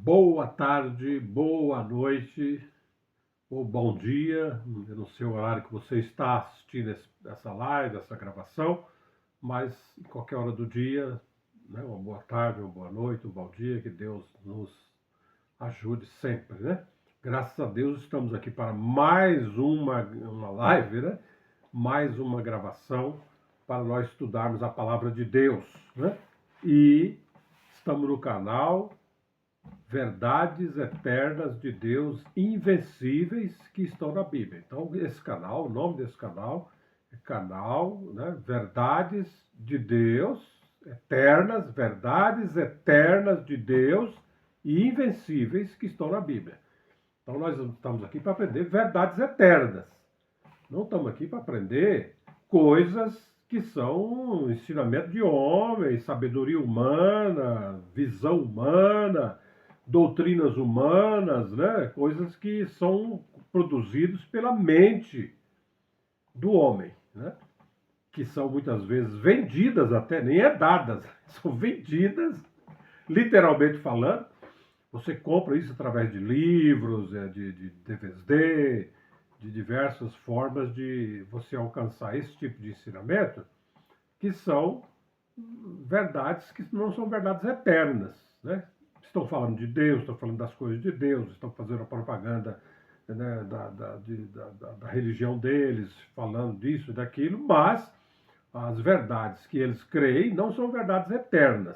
Boa tarde, boa noite ou bom dia. Eu não sei o horário que você está assistindo essa live, essa gravação, mas em qualquer hora do dia, né, uma boa tarde, uma boa noite, um bom dia, que Deus nos ajude sempre, né? Graças a Deus estamos aqui para mais uma live, né? Mais uma gravação para nós estudarmos a palavra de Deus, né? E estamos no canal Verdades Eternas de Deus Invencíveis que estão na Bíblia. Então, esse canal, o nome desse canal é canal, né, Verdades de Deus Eternas, Verdades Eternas de Deus e Invencíveis que estão na Bíblia. Então, nós estamos aqui para aprender verdades eternas. Não estamos aqui para aprender coisas que são ensinamento de homem, sabedoria humana, visão humana, doutrinas humanas, né? Coisas que são produzidas pela mente do homem, né? Que são muitas vezes vendidas até, nem é dadas, são vendidas, literalmente falando. Você compra isso através de livros, de DVD, de diversas formas de você alcançar esse tipo de ensinamento, que são verdades que não são verdades eternas, né? Estão falando de Deus, estão falando das coisas de Deus, estão fazendo a propaganda, né, da religião deles, falando disso, daquilo, mas as verdades que eles creem não são verdades eternas.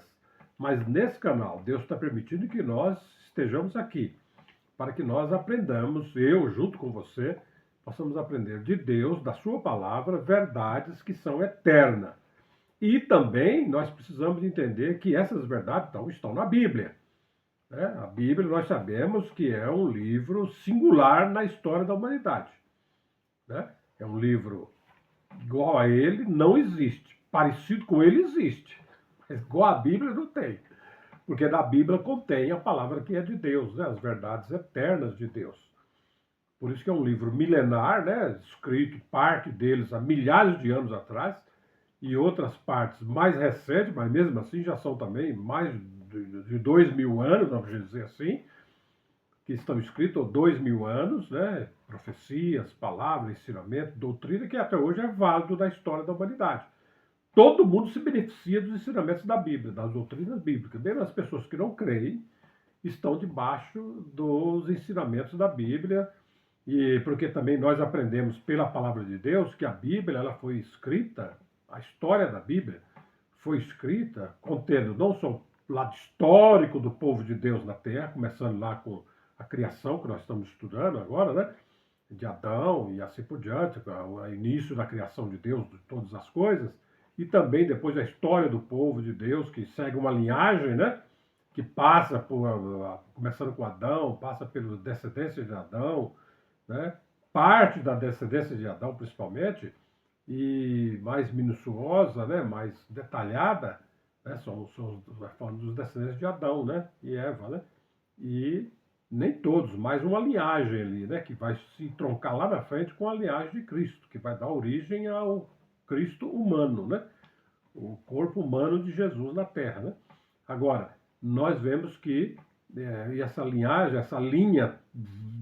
Mas nesse canal, Deus está permitindo que nós estejamos aqui, para que nós aprendamos, eu junto com você, possamos aprender de Deus, da sua palavra, verdades que são eternas. E também nós precisamos entender que essas verdades estão na Bíblia, né? A Bíblia, nós sabemos que é um livro singular na história da humanidade, né? É um livro igual a ele, não existe. Parecido com ele existe, mas igual a Bíblia não tem. Porque na Bíblia contém a palavra que é de Deus, né? As verdades eternas de Deus. Por isso que é um livro milenar, né? Escrito parte deles há milhares de anos atrás, e outras partes mais recentes, mas mesmo assim já são também mais de 2.000 anos, vamos dizer assim, que estão escritos há 2.000 anos, né? Profecias, palavras, ensinamento, doutrina, que até hoje é válido na história da humanidade. Todo mundo se beneficia dos ensinamentos da Bíblia, das doutrinas bíblicas. Mesmo as pessoas que não creem estão debaixo dos ensinamentos da Bíblia, e porque também nós aprendemos pela palavra de Deus que a Bíblia ela foi escrita, a história da Bíblia foi escrita contendo não só o lado histórico do povo de Deus na Terra, começando lá com a criação que nós estamos estudando agora, né? De Adão e assim por diante, o início da criação de Deus, de todas as coisas, e também depois a história do povo de Deus, que segue uma linhagem, né? Que passa por, começando com Adão, passa pela descendência de Adão, né? Parte da descendência de Adão, principalmente, e mais minuciosa, né? Mais detalhada, né? São falando dos descendentes de Adão, né? E Eva, né? E nem todos, mas uma linhagem ali, né? Que vai se troncar lá na frente com a linhagem de Cristo, que vai dar origem ao Cristo humano, né? O corpo humano de Jesus na Terra, né? Agora, nós vemos que essa linhagem, essa linha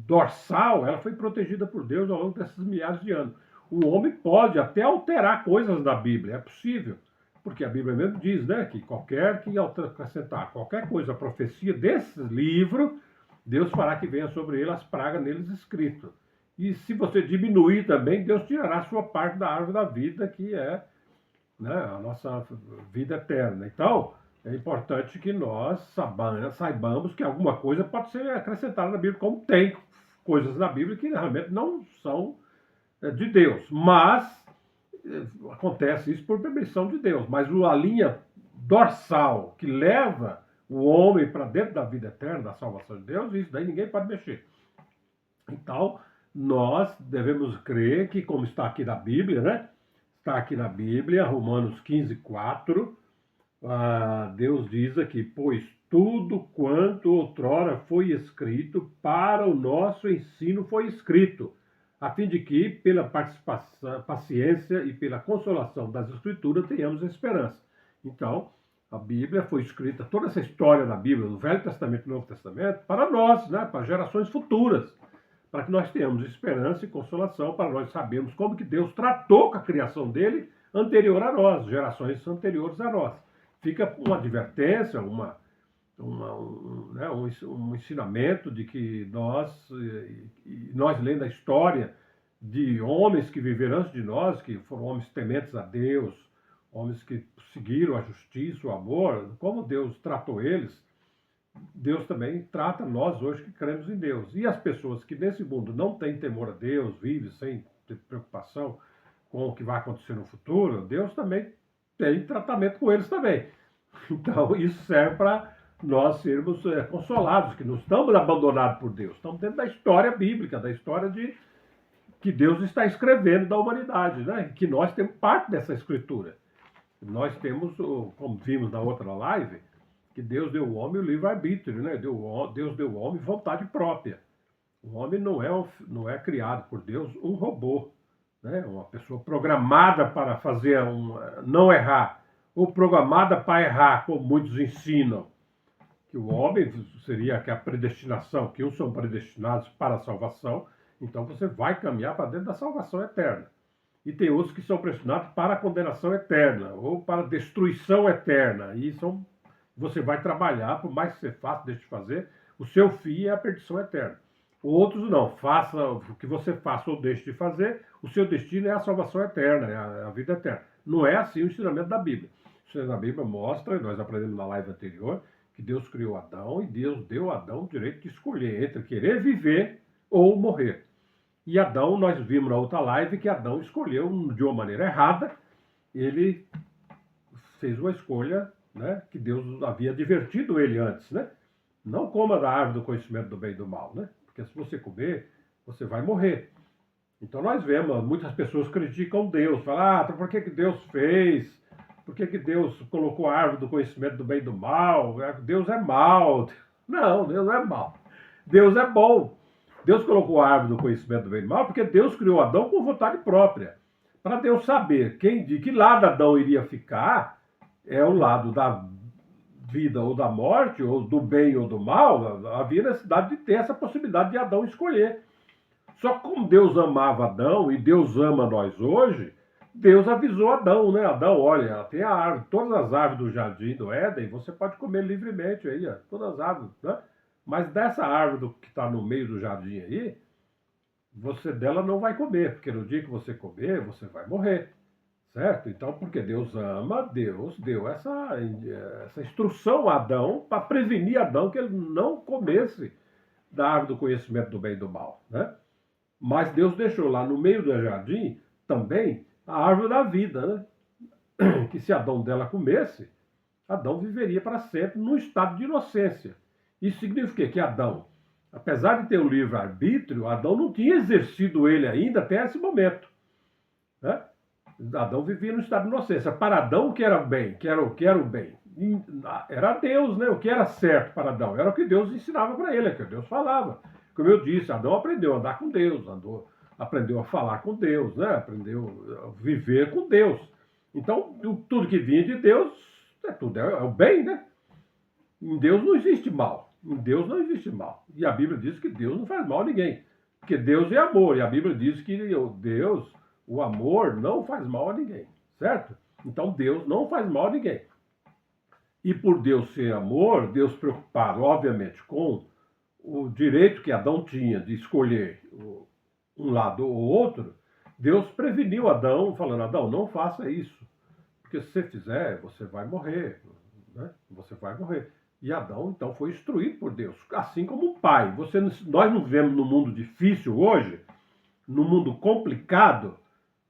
dorsal, ela foi protegida por Deus ao longo desses milhares de anos. O homem pode até alterar coisas da Bíblia, é possível, porque a Bíblia mesmo diz, né, que qualquer que acrescentar qualquer coisa, a profecia desse livro, Deus fará que venha sobre ele as pragas neles escritas. E se você diminuir também, Deus tirará a sua parte da árvore da vida, que é, né, a nossa vida eterna. Então, é importante que nós saibamos que alguma coisa pode ser acrescentada na Bíblia, como tem coisas na Bíblia que realmente não são de Deus. Mas acontece isso por permissão de Deus. Mas a linha dorsal que leva o homem para dentro da vida eterna, da salvação de Deus, isso daí ninguém pode mexer. Então, nós devemos crer que, como está aqui na Bíblia, né? Está aqui na Bíblia, Romanos 15:4, Deus diz aqui, pois tudo quanto outrora foi escrito, para o nosso ensino foi escrito, a fim de que, pela paciência e pela consolação das Escrituras, tenhamos esperança. Então, A Bíblia foi escrita, toda essa história da Bíblia, do Velho Testamento e do Novo Testamento, para nós, né, para gerações futuras, para que nós tenhamos esperança e consolação, para nós sabermos como que Deus tratou com a criação dele anterior a nós, gerações anteriores a nós. Fica uma advertência, um ensinamento de que nós lendo a história de homens que viveram antes de nós, que foram homens tementes a Deus, homens que seguiram a justiça, o amor, como Deus tratou eles, Deus também trata nós hoje que cremos em Deus. E as pessoas que nesse mundo não têm temor a Deus, vivem sem ter preocupação com o que vai acontecer no futuro, Deus também tem tratamento com eles também. Então isso serve para nós sermos consolados, que não estamos abandonados por Deus, estamos dentro da história bíblica, da história de que Deus está escrevendo da humanidade, né? Que nós temos parte dessa escritura. Nós temos, como vimos na outra live, que Deus deu ao homem o livre-arbítrio, né? Deus deu ao homem vontade própria. O homem não é criado por Deus um robô, né? Uma pessoa programada para fazer não errar, ou programada para errar, como muitos ensinam. Que o homem seria que a predestinação, que uns são predestinados para a salvação, então você vai caminhar para dentro da salvação eterna. E tem outros que são predestinados para a condenação eterna, ou para a destruição eterna. E você vai trabalhar, por mais que você faça, deixe de fazer, o seu fim é a perdição eterna. Outros não, faça o que você faça ou deixe de fazer, o seu destino é a salvação eterna, é a vida eterna. Não é assim o ensinamento da Bíblia. O ensinamento da Bíblia mostra, nós aprendemos na live anterior, que Deus criou Adão e Deus deu a Adão o direito de escolher entre querer viver ou morrer. E Adão, nós vimos na outra live que Adão escolheu de uma maneira errada, ele fez uma escolha, né, que Deus havia advertido ele antes, né? Não coma da árvore do conhecimento do bem e do mal, né? Porque se você comer, você vai morrer. Então nós vemos, muitas pessoas criticam Deus, falam, por que Deus fez? Por que Deus colocou a árvore do conhecimento do bem e do mal? Deus é mal. Não, Deus não é mal. Deus é bom. Deus colocou a árvore do conhecimento do bem e do mal porque Deus criou Adão com vontade própria. Para Deus saber de que lado Adão iria ficar, é o lado da vida ou da morte, ou do bem ou do mal, havia necessidade de ter essa possibilidade de Adão escolher. Só que como Deus amava Adão e Deus ama nós hoje, Deus avisou Adão, né? Adão, olha, tem a árvore, todas as árvores do jardim do Éden, você pode comer livremente aí, ó, todas as árvores, né? Mas dessa árvore que está no meio do jardim aí, você dela não vai comer, porque no dia que você comer, você vai morrer. Certo? Então, porque Deus ama, Deus deu essa instrução a Adão para prevenir Adão que ele não comesse da árvore do conhecimento do bem e do mal. Né? Mas Deus deixou lá no meio do jardim também a árvore da vida, né? Que se Adão dela comesse, Adão viveria para sempre num estado de inocência. Isso significa que Adão, apesar de ter o livre-arbítrio, Adão não tinha exercido ele ainda até esse momento. Né? Adão vivia no estado de inocência. Para Adão, o que era bem? Que era o bem? Era Deus, né? O que era certo para Adão? Era o que Deus ensinava para ele, é o que Deus falava. Como eu disse, Adão aprendeu a andar com Deus, aprendeu a falar com Deus, né? Aprendeu a viver com Deus. Então, tudo que vinha de Deus, é o bem, né? Em Deus não existe mal. Em Deus não existe mal. E a Bíblia diz que Deus não faz mal a ninguém. Porque Deus é amor. E a Bíblia diz que Deus, o amor, não faz mal a ninguém. Certo? Então Deus não faz mal a ninguém. E por Deus ser amor, Deus preocupado, obviamente, com o direito que Adão tinha de escolher um lado ou outro, Deus preveniu Adão, falando, Adão, não faça isso. Porque se você fizer, você vai morrer. Né? Você vai morrer. E Adão, então, foi instruído por Deus, assim como um pai. Nós não vivemos num mundo difícil hoje, num mundo complicado.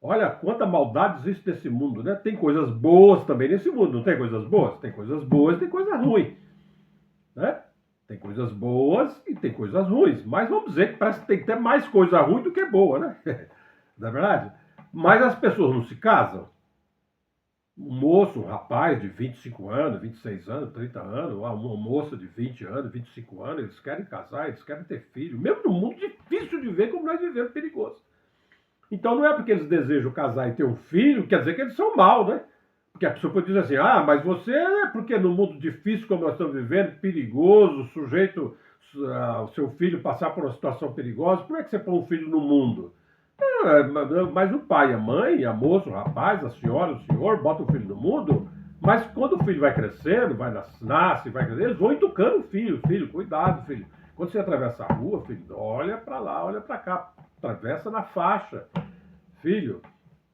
Olha quanta maldade existe nesse mundo, né? Tem coisas boas também nesse mundo, não tem coisas boas? Tem coisas boas e tem coisas ruins. Né? Tem coisas boas e tem coisas ruins. Mas vamos dizer que parece que tem que ter mais coisa ruim do que boa, né? Não é verdade? Mas as pessoas não se casam. Um moço, um rapaz de 25 anos, 26 anos, 30 anos, uma moça de 20 anos, 25 anos, eles querem casar, eles querem ter filho, mesmo num mundo difícil de ver como nós vivemos, perigoso. Então não é porque eles desejam casar e ter um filho, quer dizer que eles são maus, né? Que a pessoa pode dizer assim, ah, mas você é porque no mundo difícil como nós estamos vivendo, perigoso, sujeito o seu filho passar por uma situação perigosa, como é que você põe um filho no mundo? Mas o pai, a mãe, a moça, o rapaz, a senhora, o senhor, bota o filho no mundo, mas quando o filho vai crescendo, nasce, vai crescendo, eles vão educando o filho, cuidado, filho. Quando você atravessa a rua, filho, olha para lá, olha para cá, atravessa na faixa. Filho,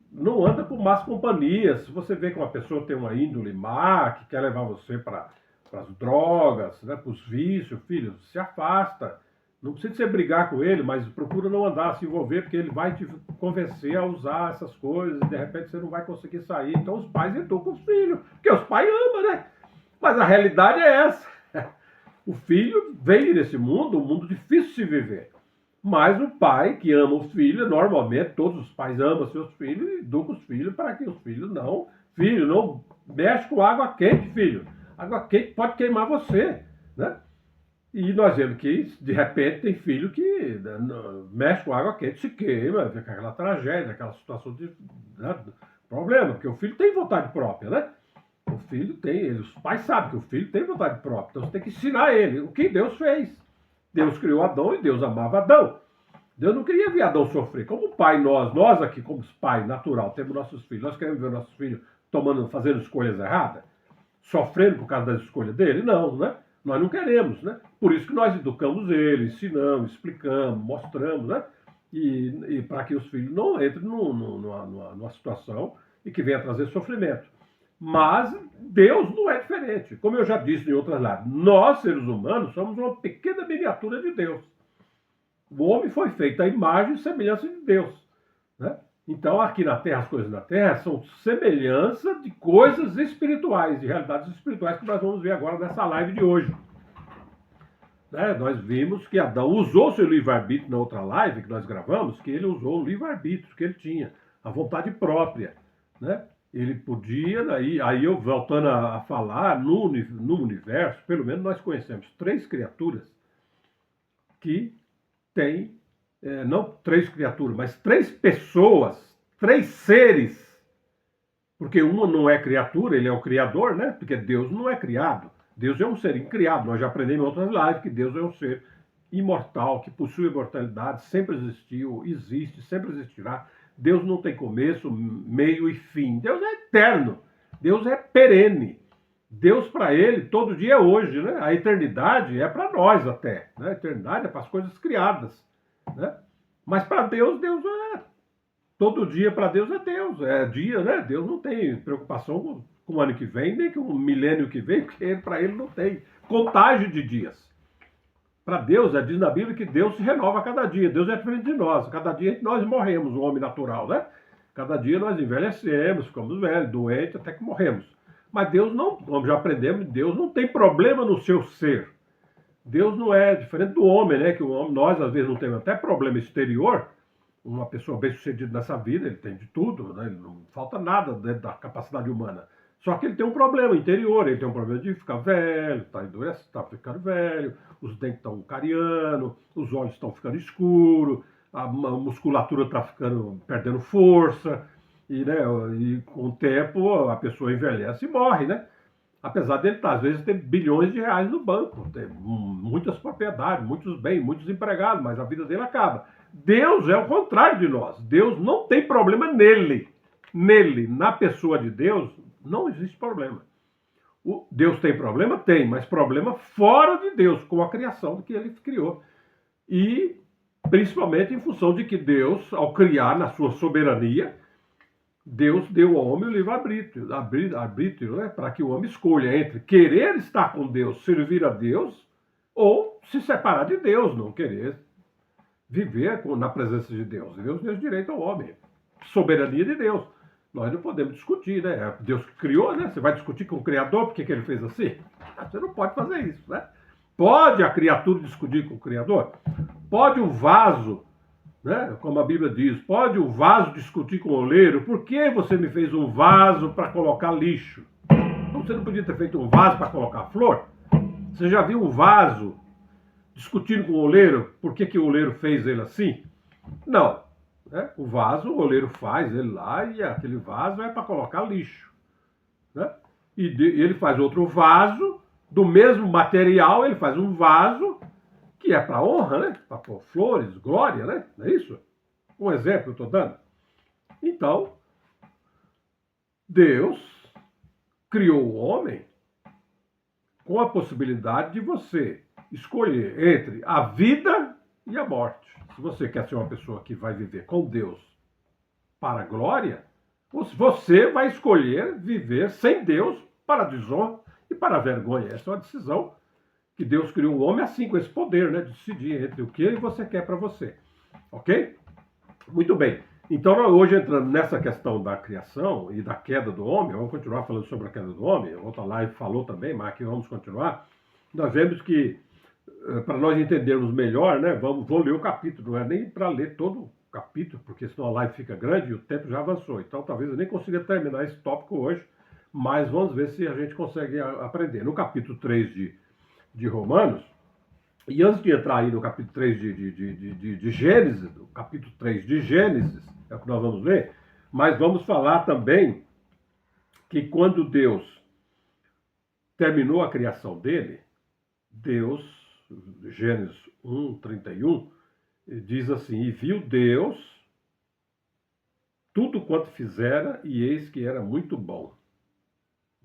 não anda com más companhias. Se você vê que uma pessoa tem uma índole má, que quer levar você para as drogas, né, para os vícios, filho, se afasta. Não precisa você brigar com ele, mas procura não andar, se envolver, porque ele vai te convencer a usar essas coisas e de repente você não vai conseguir sair. Então os pais educam os filhos, porque os pais amam, né? Mas a realidade é essa. O filho veio nesse mundo, um mundo difícil de se viver. Mas o pai que ama o filho, normalmente todos os pais amam seus filhos e educam os filhos para que os filhos não... Filho, não mexe com água quente, filho. Água quente pode queimar você, né? E nós vemos que, de repente, tem filho que mexe com água quente, se queima, fica aquela tragédia, aquela situação de problema, porque o filho tem vontade própria, né? O filho tem, os pais sabem que o filho tem vontade própria, então você tem que ensinar ele o que Deus fez. Deus criou Adão e Deus amava Adão. Deus não queria ver Adão sofrer. Como pai, nós aqui, como pai natural, temos nossos filhos, nós queremos ver nossos filhos fazendo escolhas erradas, sofrendo por causa das escolhas dele? Não, né? Nós não queremos, né? Por isso que nós educamos ele, ensinamos, explicamos, mostramos, né? E para que os filhos não entrem numa situação e que venha trazer sofrimento. Mas Deus não é diferente. Como eu já disse em outras lives, nós, seres humanos, somos uma pequena miniatura de Deus. O homem foi feito à imagem e semelhança de Deus, né? Então, aqui na Terra, as coisas na Terra são semelhança de coisas espirituais, de realidades espirituais que nós vamos ver agora nessa live de hoje. Né? Nós vimos que Adão usou seu livre-arbítrio na outra live que nós gravamos, que ele usou o livre-arbítrio que ele tinha, a vontade própria, né? Ele podia, aí eu voltando a falar, no universo, pelo menos nós conhecemos 3 criaturas que têm, não 3 criaturas, mas 3 pessoas, 3 seres, porque uma não é criatura, ele é o criador, né? Porque Deus não é criado, Deus é um ser incriado. Nós já aprendemos em outras lives que Deus é um ser imortal, que possui imortalidade, sempre existiu, existe, sempre existirá. Deus não tem começo, meio e fim. Deus é eterno. Deus é perene. Deus, para ele, todo dia é hoje, né? A eternidade é para nós até, né? A eternidade é para as coisas criadas, né? Mas para Deus, Deus é... Todo dia para Deus é dia, né? Deus não tem preocupação com o ano que vem, nem com o milênio que vem, porque para ele não tem contagem de dias. Para Deus, diz na Bíblia que Deus se renova a cada dia. Deus é diferente de nós. Cada dia nós morremos, o homem natural, né? Cada dia nós envelhecemos, ficamos velhos, doentes, até que morremos. Mas Deus não, como já aprendemos, Deus não tem problema no seu ser. Deus não é diferente do homem, né? Que o homem, nós às vezes não temos até problema exterior. Uma pessoa bem-sucedida nessa vida, ele tem de tudo, né? Ele não falta nada dentro da capacidade humana. Só que ele tem um problema interior, ele tem um problema de ficar velho, está ficando velho, os dentes estão cariando, os olhos estão ficando escuros, a musculatura está perdendo força, e com o tempo a pessoa envelhece e morre, né? Apesar dele, às vezes, ter bilhões de reais no banco, ter muitas propriedades, muitos bens, muitos empregados, mas a vida dele acaba. Deus é o contrário de nós. Deus não tem problema nele. Nele, na pessoa de Deus, não existe problema. Deus tem problema? Tem, mas problema fora de Deus, com a criação que ele criou. E principalmente em função de que Deus, ao criar na sua soberania, Deus deu ao homem o livre-arbítrio, né? Para que o homem escolha entre querer estar com Deus, servir a Deus, ou se separar de Deus, não querer viver na presença de Deus. Deus deu direito ao homem. Soberania de Deus. Nós não podemos discutir, né? É Deus que criou, né? Você vai discutir com o Criador por que ele fez assim? Você não pode fazer isso, né? Pode a criatura discutir com o Criador? Pode o vaso, né? Como a Bíblia diz, pode o vaso discutir com o oleiro? Por que você me fez um vaso para colocar lixo? Então você não podia ter feito um vaso para colocar flor? Você já viu um vaso discutindo com o oleiro? Por que o oleiro fez ele assim? Não. O vaso, o oleiro faz ele lá e aquele vaso é para colocar lixo. né? E ele faz outro vaso, do mesmo material, ele faz um vaso que é para honra, né? Para pôr flores, glória, né? Não é isso? Um exemplo que eu estou dando. Então, Deus criou o homem com a possibilidade de você escolher entre a vida e a morte. Se você quer ser uma pessoa que vai viver com Deus para a glória, você vai escolher viver sem Deus para a desonra e para a vergonha. Essa é uma decisão que Deus criou o homem assim, com esse poder, né, de decidir entre o que você quer para você. Ok? Muito bem. Então, hoje entrando nessa questão da criação e da queda do homem, vamos continuar falando sobre a queda do homem, a outra live falou também, mas aqui vamos continuar. Nós vemos que, para nós entendermos melhor, né, vou ler o capítulo, não é nem para ler todo o capítulo, porque senão a live fica grande e o tempo já avançou. Então, talvez eu nem consiga terminar esse tópico hoje, mas vamos ver se a gente consegue aprender. No capítulo 3 de Romanos, e antes de entrar aí no capítulo 3 de Gênesis, o capítulo 3 de Gênesis, é o que nós vamos ler, mas vamos falar também que quando Deus terminou a criação dele, Deus, Gênesis 1:31, diz assim: e viu Deus tudo quanto fizera, e eis que era muito bom.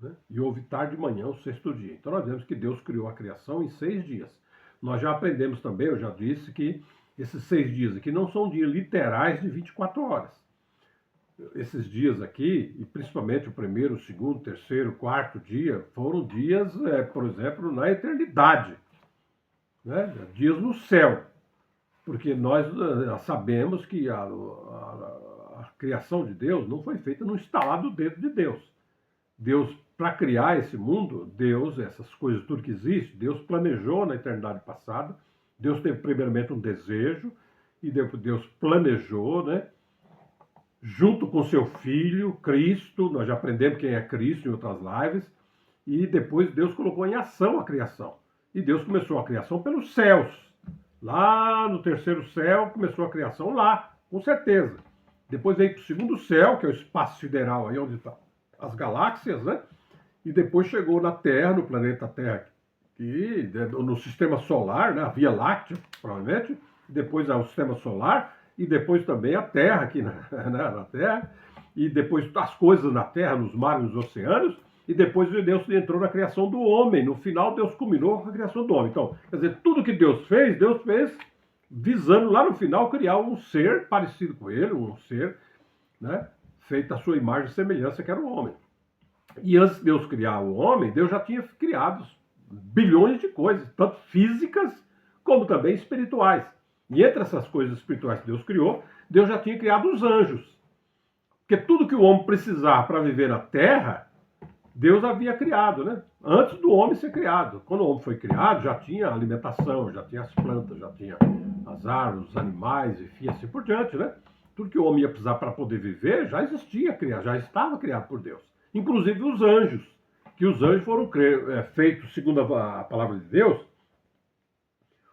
Né? E houve tarde de manhã, o sexto dia. Então nós vemos que Deus criou a criação em 6 dias. Nós já aprendemos também, eu já disse, que esses 6 dias aqui não são dias literais de 24 horas. Esses dias aqui, e principalmente o primeiro, o segundo, o terceiro, o quarto dia, foram dias, por exemplo, na eternidade. Né? Dias no céu. Porque nós sabemos que a criação de Deus não foi feita no estalar do dedo de Deus. Deus, para criar esse mundo, Deus, essas coisas tudo que existe, Deus planejou na eternidade passada. Deus teve primeiramente um desejo, e depois Deus planejou, né? Junto com seu Filho, Cristo, nós já aprendemos quem é Cristo em outras lives, e depois Deus colocou em ação a criação. E Deus começou a criação pelos céus. Lá no terceiro céu, começou a criação lá, com certeza. Depois veio para o segundo céu, que é o espaço sideral, aí onde estão as galáxias, né? E depois chegou na Terra, no planeta Terra, e no sistema solar, né? A Via Láctea, provavelmente, depois o sistema solar, e depois também a Terra, aqui na Terra, e depois as coisas na Terra, nos mares, nos oceanos, e depois Deus entrou na criação do homem. No final, Deus culminou com a criação do homem. Então, quer dizer, tudo que Deus fez visando lá no final criar um ser parecido com ele, um ser, né, feito à sua imagem e semelhança, que era o homem. E antes de Deus criar o homem, Deus já tinha criado bilhões de coisas, tanto físicas como também espirituais. E entre essas coisas espirituais que Deus criou, Deus já tinha criado os anjos. Porque tudo que o homem precisava para viver na terra, Deus havia criado, né? Antes do homem ser criado. Quando o homem foi criado, já tinha alimentação, já tinha as plantas, já tinha as árvores, os animais, enfim, assim por diante, né? Tudo que o homem ia precisar para poder viver já existia, já estava criado por Deus. Inclusive os anjos, que os anjos foram feitos, segundo a palavra de Deus,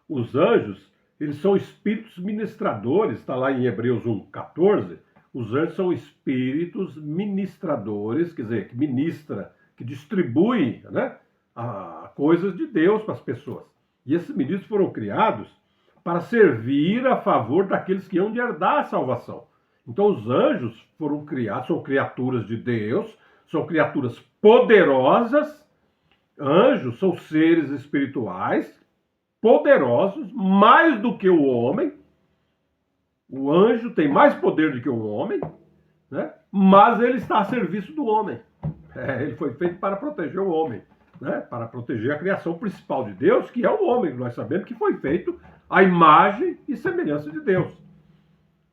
os anjos, eles são espíritos ministradores, está lá em Hebreus 1:14, os anjos são espíritos ministradores, quer dizer, que ministra, que distribui, né, coisas de Deus para as pessoas. E esses ministros foram criados para servir a favor daqueles que iam de herdar a salvação. Então os anjos foram criados, são criaturas de Deus, são criaturas poderosas. Anjos são seres espirituais, poderosos, mais do que o homem. O anjo tem mais poder do que o homem, né? Mas ele está a serviço do homem. Ele foi feito para proteger o homem, né? Para proteger a criação principal de Deus, que é o homem. Nós sabemos que foi feito à imagem e semelhança de Deus.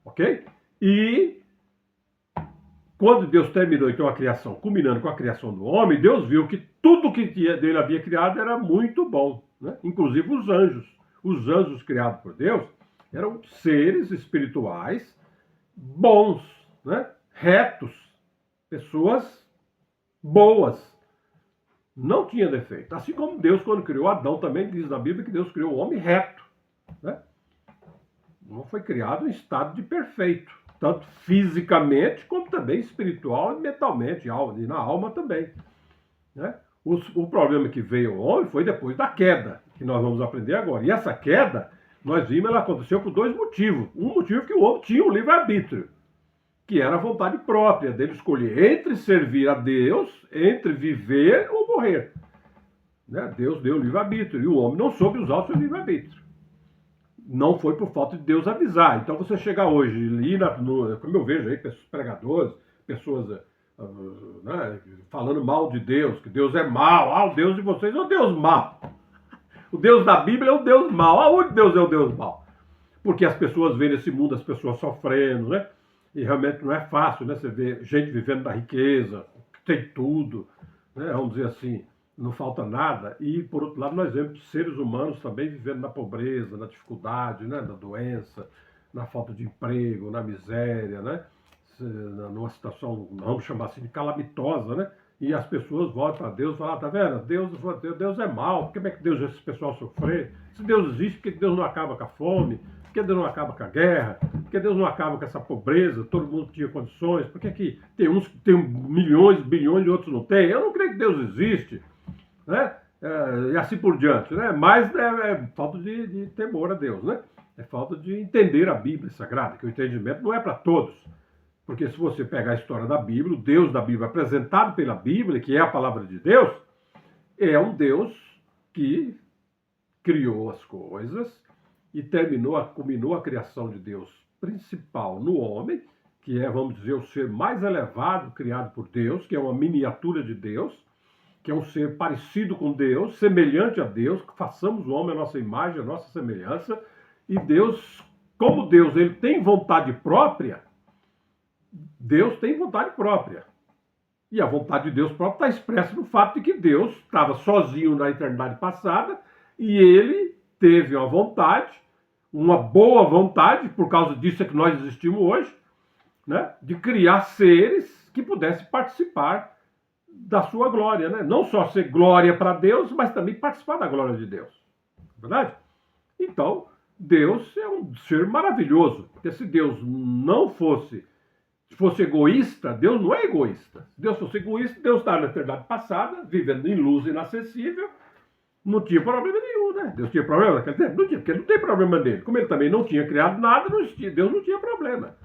Ok? E quando Deus terminou então a criação, culminando com a criação do homem, Deus viu que tudo que dele havia criado era muito bom, né? Inclusive os anjos. Os anjos criados por Deus eram seres espirituais bons, né? Retos, pessoas boas. Não tinha defeito. Assim como Deus, quando criou Adão, também diz na Bíblia que Deus criou o homem reto, né? Não foi criado em estado de perfeito, tanto fisicamente como também espiritual e mentalmente, e na alma também. né? O problema que veio ao homem foi depois da queda, que nós vamos aprender agora. E essa queda, nós vimos, ela aconteceu por dois motivos. Um motivo que o homem tinha um livre-arbítrio, que era a vontade própria dele escolher entre servir a Deus, entre viver ou morrer. Né? Deus deu o livre-arbítrio e o homem não soube usar o seu livre-arbítrio. Não foi por falta de Deus avisar. Então você chegar hoje e como eu vejo aí, pregadores, pessoas né, falando mal de Deus, que Deus é mau, o Deus de vocês é o Deus mau. O Deus da Bíblia é o Deus mau. Aonde Deus é o Deus mau? Porque as pessoas veem nesse mundo as pessoas sofrendo, né? E realmente não é fácil, né? Você vê gente vivendo da riqueza, tem tudo, né? Vamos dizer assim, não falta nada. E, por outro lado, nós vemos seres humanos também vivendo na pobreza, na dificuldade, né? Na doença, na falta de emprego, na miséria, né? Numa situação, vamos chamar assim, de calamitosa, né? E as pessoas voltam para Deus e falam, tá vendo? Deus é mau, como é que Deus deixa esse pessoal sofrer? Se Deus existe, por que Deus não acaba com a fome? Por que Deus não acaba com a guerra? Por que Deus não acaba com essa pobreza? Todo mundo tinha condições. Por que tem uns que tem milhões, bilhões e outros não têm? Eu não creio que Deus existe, né? E assim por diante, né? Mas é falta de temor a Deus, né? É falta de entender a Bíblia Sagrada, que o entendimento não é para todos. Porque se você pegar a história da Bíblia, o Deus da Bíblia apresentado pela Bíblia, que é a palavra de Deus, é um Deus que criou as coisas e culminou a criação de Deus principal no homem, que é, vamos dizer, o ser mais elevado criado por Deus, que é uma miniatura de Deus, que é um ser parecido com Deus, semelhante a Deus, que façamos o homem a nossa imagem, a nossa semelhança, e Deus, como Deus, ele tem vontade própria, Deus tem vontade própria. E a vontade de Deus própria está expressa no fato de que Deus estava sozinho na eternidade passada e ele teve uma vontade, uma boa vontade, por causa disso é que nós existimos hoje, né, de criar seres que pudessem participar da sua glória. Né? Não só ser glória para Deus, mas também participar da glória de Deus. Não é verdade? Então, Deus é um ser maravilhoso, porque se Deus não fosse egoísta, Deus não é egoísta. Se Deus fosse egoísta, Deus estava na eternidade passada, vivendo em luz inacessível, não tinha problema nenhum, né? Deus tinha problema naquele tempo? Não tinha, porque não tem problema nele. Como ele também não tinha criado nada, Deus não tinha problema.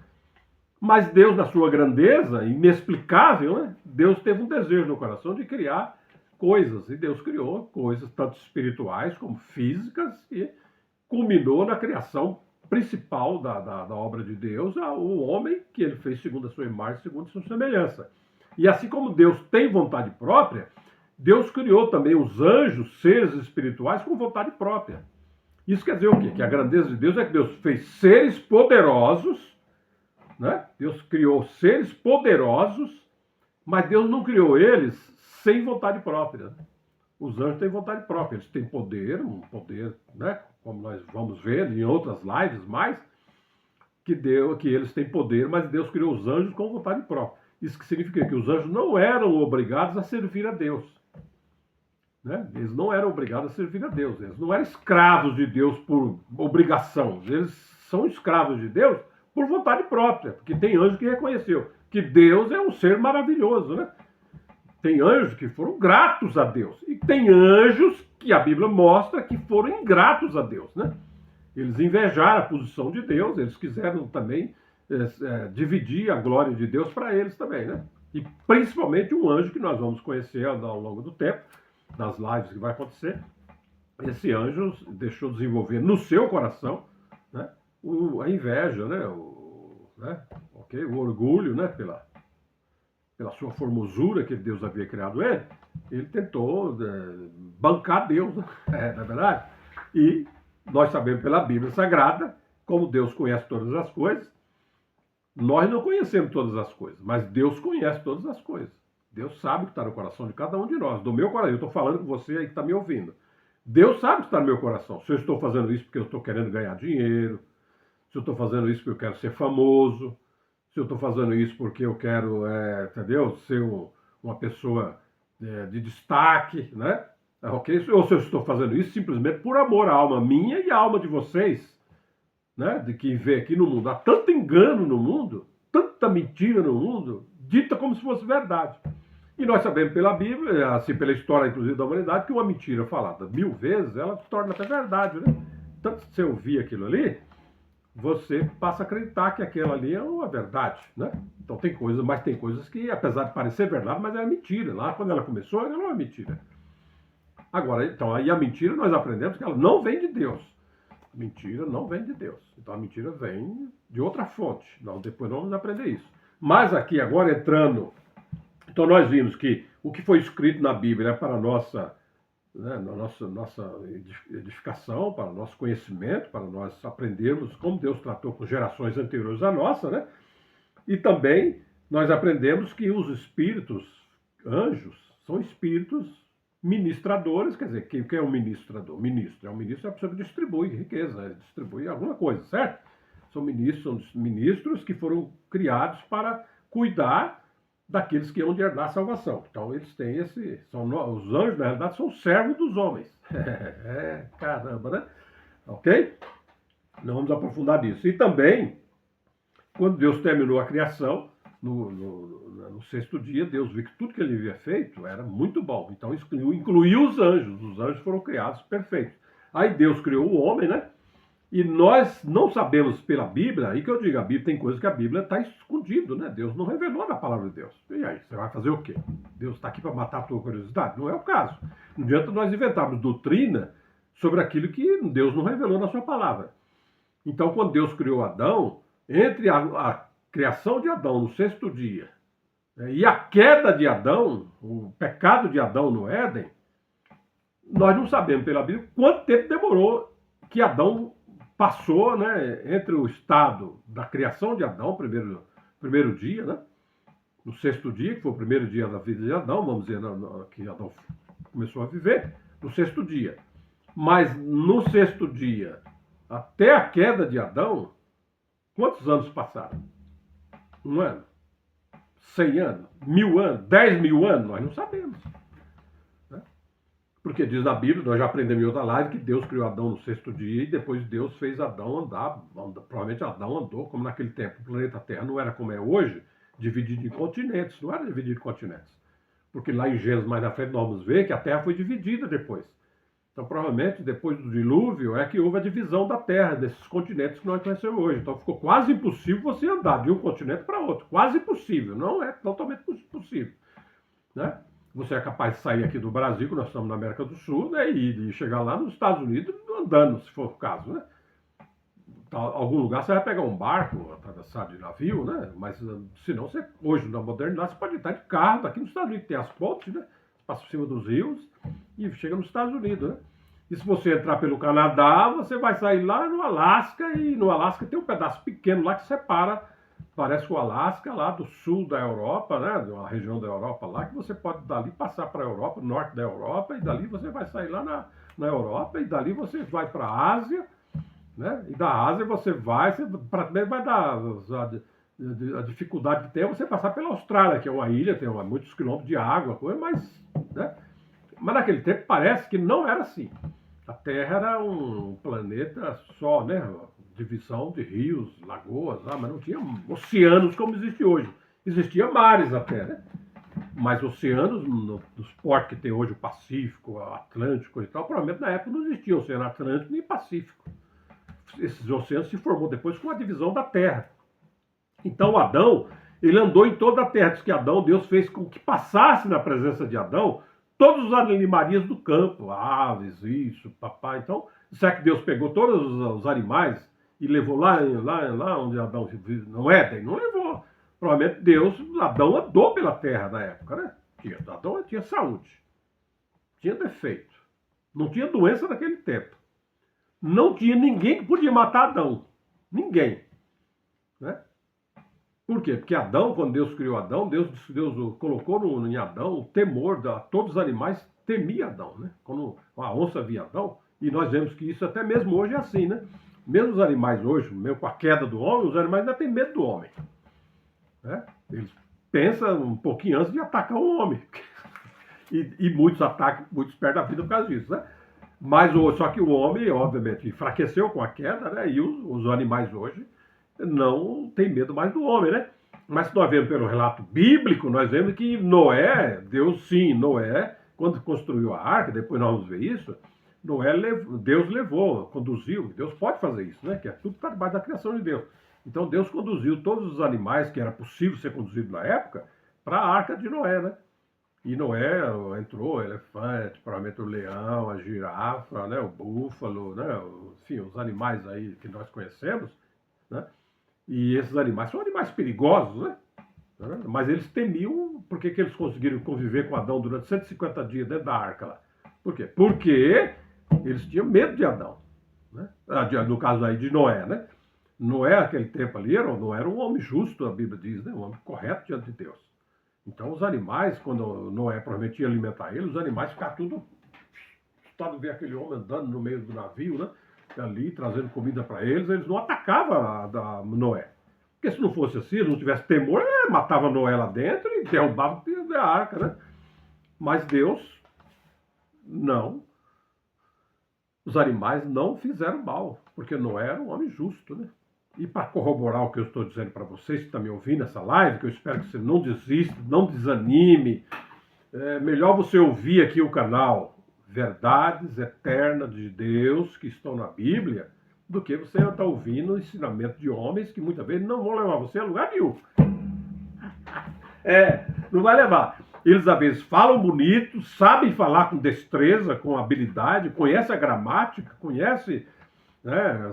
Mas Deus, na sua grandeza, inexplicável, né? Deus teve um desejo no coração de criar coisas. E Deus criou coisas tanto espirituais como físicas e culminou na criação principal da obra de Deus, o homem que ele fez segundo a sua imagem, segundo a sua semelhança. E assim como Deus tem vontade própria, Deus criou também os anjos, seres espirituais, com vontade própria. Isso quer dizer o quê? Que a grandeza de Deus é que Deus fez seres poderosos, né? Deus criou seres poderosos, mas Deus não criou eles sem vontade própria. Os anjos têm vontade própria, eles têm poder, um poder, né? Como nós vamos ver em outras lives mais, que eles têm poder, mas Deus criou os anjos com vontade própria. Isso que significa que os anjos não eram obrigados a servir a Deus. Né? Eles não eram obrigados a servir a Deus. Eles não eram escravos de Deus por obrigação. Eles são escravos de Deus por vontade própria, porque tem anjo que reconheceu que Deus é um ser maravilhoso, né? Tem anjos que foram gratos a Deus. E tem anjos que a Bíblia mostra que foram ingratos a Deus, né? Eles invejaram a posição de Deus, eles quiseram também dividir a glória de Deus para eles também, né? E principalmente um anjo que nós vamos conhecer ao longo do tempo, das lives que vai acontecer. Esse anjo deixou desenvolver no seu coração, né, a inveja, né? O orgulho, né? Pela sua formosura que Deus havia criado ele tentou bancar Deus, né? Não é verdade? E nós sabemos pela Bíblia Sagrada, como Deus conhece todas as coisas, nós não conhecemos todas as coisas, mas Deus conhece todas as coisas. Deus sabe o que está no coração de cada um de nós, do meu coração. Eu estou falando com você aí que está me ouvindo. Deus sabe o que está no meu coração. Se eu estou fazendo isso porque eu estou querendo ganhar dinheiro, se eu estou fazendo isso porque eu quero ser famoso, se eu estou fazendo isso porque eu quero, entendeu, ser uma pessoa de destaque, né? Okay? Ou se eu estou fazendo isso simplesmente por amor à alma minha e à alma de vocês, né? De que vê aqui no mundo. Há tanto engano no mundo, tanta mentira no mundo, dita como se fosse verdade. E nós sabemos pela Bíblia, assim, pela história, inclusive, da humanidade, que uma mentira falada 1000 vezes, ela se torna até verdade, né? Tanto que você ouvir aquilo ali, você passa a acreditar que aquilo ali é uma verdade, né? Então tem coisas, mas tem coisas que, apesar de parecer verdade, mas é mentira. Lá, quando ela começou, ela não é mentira. Agora, então, aí a mentira, nós aprendemos que ela não vem de Deus. A mentira não vem de Deus. Então a mentira vem de outra fonte. Depois nós vamos aprender isso. Mas aqui, agora entrando. Então nós vimos que o que foi escrito na Bíblia é para a nossa, né, nossa edificação, para o nosso conhecimento, para nós aprendermos como Deus tratou com gerações anteriores à nossa, né? E também nós aprendemos que os espíritos, anjos, são espíritos ministradores, quer dizer, quem é um ministrador? Ministro. Um ministro é a pessoa que distribui riqueza, distribui alguma coisa, certo? São ministros que foram criados para cuidar daqueles que hão de herdar a salvação. Então eles têm os anjos, na realidade, são servos dos homens. Caramba, né? Ok? Não vamos aprofundar nisso. E também, quando Deus terminou a criação, no sexto dia, Deus viu que tudo que ele havia feito era muito bom. Então incluiu os anjos. Os anjos foram criados perfeitos. Aí Deus criou o homem, né? E nós não sabemos pela Bíblia, aí que eu digo, a Bíblia tem coisas que a Bíblia está escondido, né? Deus não revelou na palavra de Deus. E aí, você vai fazer o quê? Deus está aqui para matar a tua curiosidade? Não é o caso. Não adianta nós inventarmos doutrina sobre aquilo que Deus não revelou na sua palavra. Então, quando Deus criou Adão, entre a criação de Adão no sexto dia, né, e a queda de Adão, o pecado de Adão no Éden, nós não sabemos pela Bíblia quanto tempo demorou que Adão passou, né, entre o estado da criação de Adão, primeiro dia, né, no sexto dia, que foi o primeiro dia da vida de Adão, vamos dizer, que Adão começou a viver, no sexto dia. Mas no sexto dia, até a queda de Adão, quantos anos passaram? 1 ano? 100 anos? 1000 anos? 10.000 anos? Nós não sabemos. Porque diz na Bíblia, nós já aprendemos em outra live, que Deus criou Adão no sexto dia e depois Deus fez Adão andar. Provavelmente Adão andou, como naquele tempo. O planeta Terra não era como é hoje, dividido em continentes. Não era dividido em continentes. Porque lá em Gênesis, mais na frente, nós vamos ver que a Terra foi dividida depois. Então, provavelmente, depois do dilúvio, é que houve a divisão da Terra, desses continentes que nós conhecemos hoje. Então, ficou quase impossível você andar de um continente para outro. Quase impossível. Não é totalmente possível. Né? Você é capaz de sair aqui do Brasil, que nós estamos na América do Sul, né, e chegar lá nos Estados Unidos andando, se for o caso, né? Algum lugar você vai pegar um barco, atravessar de navio, né? Mas senão você, hoje na modernidade, você pode estar de carro. Daqui nos Estados Unidos tem as pontes, né? Passa por cima dos rios e chega nos Estados Unidos, né? E se você entrar pelo Canadá, você vai sair lá no Alasca, e no Alasca tem um pedaço pequeno lá que separa. Parece o Alasca, lá do sul da Europa, né? Uma região da Europa lá, que você pode dali passar para a Europa, norte da Europa, e dali você vai sair lá na Europa, e dali você vai para a Ásia, né? E da Ásia você vai dar a dificuldade que tem é você passar pela Austrália, que é uma ilha, tem muitos quilômetros de água, coisa, né? Mas naquele tempo parece que não era assim. A Terra era um planeta só, né? Divisão de rios, lagoas, mas não tinha oceanos como existe hoje. Existia mares até, né? Mas oceanos, nos portos que tem hoje, o Pacífico, o Atlântico e tal, provavelmente na época não existia Oceano Atlântico nem Pacífico. Esses oceanos se formou depois com a divisão da Terra. Então Adão, ele andou em toda a Terra. Diz que Adão, Deus fez com que passasse na presença de Adão todos os animarias do campo, aves, isso, papai. Então, será que Deus pegou todos os animais e levou lá onde Adão vive, no Éden? Não levou. Provavelmente Adão andou pela terra na época, né? Adão tinha saúde, tinha defeito, não tinha doença naquele tempo. Não tinha ninguém que podia matar Adão. Ninguém. Né? Por quê? Porque Adão, quando Deus criou Adão, Deus colocou em Adão o temor todos os animais temiam Adão, né? Quando a onça via Adão, e nós vemos que isso até mesmo hoje é assim, né? Mesmo os animais hoje, mesmo com a queda do homem, os animais ainda têm medo do homem. Né? Eles pensam um pouquinho antes de atacar o homem. E muitos atacam, muitos perdem a vida por causa disso, né? Mas só que o homem, obviamente, enfraqueceu com a queda, né? E os animais hoje não têm medo mais do homem, né? Mas se nós vemos pelo relato bíblico, nós vemos que Noé, Noé, quando construiu a arca, depois nós vamos ver isso, Deus levou, conduziu, Deus pode fazer isso, né? Que é tudo para debaixo da criação de Deus. Então Deus conduziu todos os animais que era possível ser conduzido na época para a arca de Noé, né? E Noé entrou, o elefante, provavelmente o leão, a girafa, né? O búfalo, né? Enfim, os animais aí que nós conhecemos, né? E esses animais são animais perigosos, né? Mas eles temiam, por que eles conseguiram conviver com Adão durante 150 dias dentro da arca lá? Por quê? Porque eles tinham medo de Adão, né? No caso aí de Noé, né? Noé, aquele tempo ali, não era um homem justo, a Bíblia diz, né? Um homem correto diante de Deus. Então os animais, quando Noé prometia alimentar eles, os animais ficavam tudo assustado de ver aquele homem andando no meio do navio, né? Ali, trazendo comida para eles não atacavam a Noé. Porque se não fosse assim, se não tivesse temor, matava Noé lá dentro e derrubava a arca, né? Mas Deus, não. Os animais não fizeram mal, porque Noé era um homem justo, né? E para corroborar o que eu estou dizendo para vocês que estão me ouvindo nessa live, que eu espero que você não desista, não desanime, é melhor você ouvir aqui o canal Verdades Eternas de Deus que estão na Bíblia, do que você estar ouvindo o ensinamento de homens que muitas vezes não vão levar você a lugar nenhum. Não vai levar. Eles às vezes falam bonito, sabem falar com destreza, com habilidade, conhecem a gramática, conhecem, né,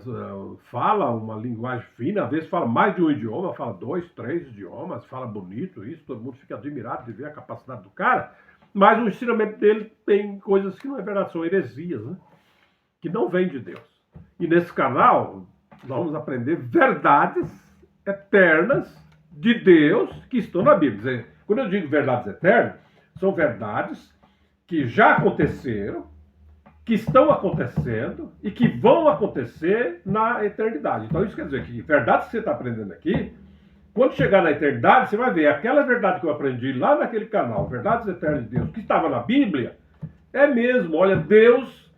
fala uma linguagem fina, às vezes fala mais de um idioma, fala 2, 3 idiomas, fala bonito, isso, todo mundo fica admirado de ver a capacidade do cara, mas o ensinamento dele tem coisas que não é verdade, são heresias, né, que não vêm de Deus. E nesse canal, nós vamos aprender verdades eternas de Deus que estão na Bíblia. Quando eu digo verdades eternas, são verdades que já aconteceram, que estão acontecendo e que vão acontecer na eternidade. Então isso quer dizer que verdades que você está aprendendo aqui, quando chegar na eternidade, você vai ver aquela verdade que eu aprendi lá naquele canal, Verdades Eternas de Deus, que estava na Bíblia, é mesmo. Olha, Deus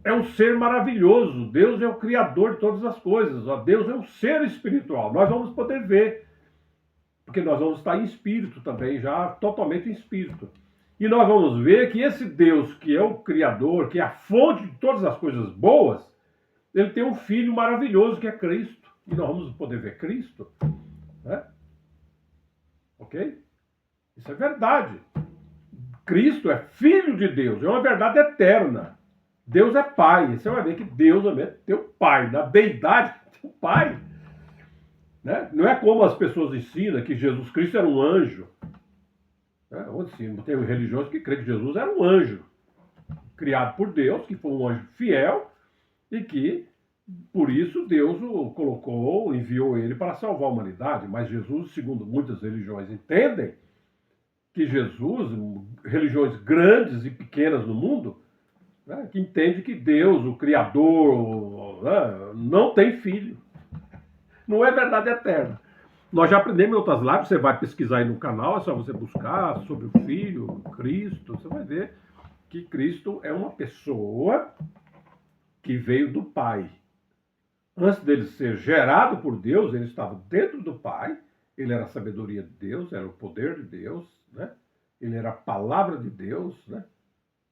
é um ser maravilhoso, Deus é o criador de todas as coisas, Deus é um ser espiritual. Nós vamos poder ver, porque nós vamos estar em espírito também, já totalmente em espírito. E nós vamos ver que esse Deus, que é o Criador, que é a fonte de todas as coisas boas, ele tem um filho maravilhoso que é Cristo. E nós vamos poder ver Cristo. Né? Ok? Isso é verdade. Cristo é filho de Deus, é uma verdade eterna. Deus é pai. Você vai ver que Deus é teu pai. Na deidade, teu pai. Né? Não é como as pessoas ensinam que Jesus Cristo era um anjo. Tem religiosos que creem que Jesus era um anjo, criado por Deus, que foi um anjo fiel, e que, por isso, Deus o colocou, enviou ele para salvar a humanidade. Mas Jesus, segundo muitas religiões entendem, que Jesus, religiões grandes e pequenas no mundo, né, que entende que Deus, o Criador, né, não tem filho. Não é verdade eterna. Nós já aprendemos em outras lives, você vai pesquisar aí no canal, é só você buscar sobre o Filho, Cristo, você vai ver que Cristo é uma pessoa que veio do Pai. Antes dele ser gerado por Deus, ele estava dentro do Pai, ele era a sabedoria de Deus, era o poder de Deus, né? Ele era a palavra de Deus, né?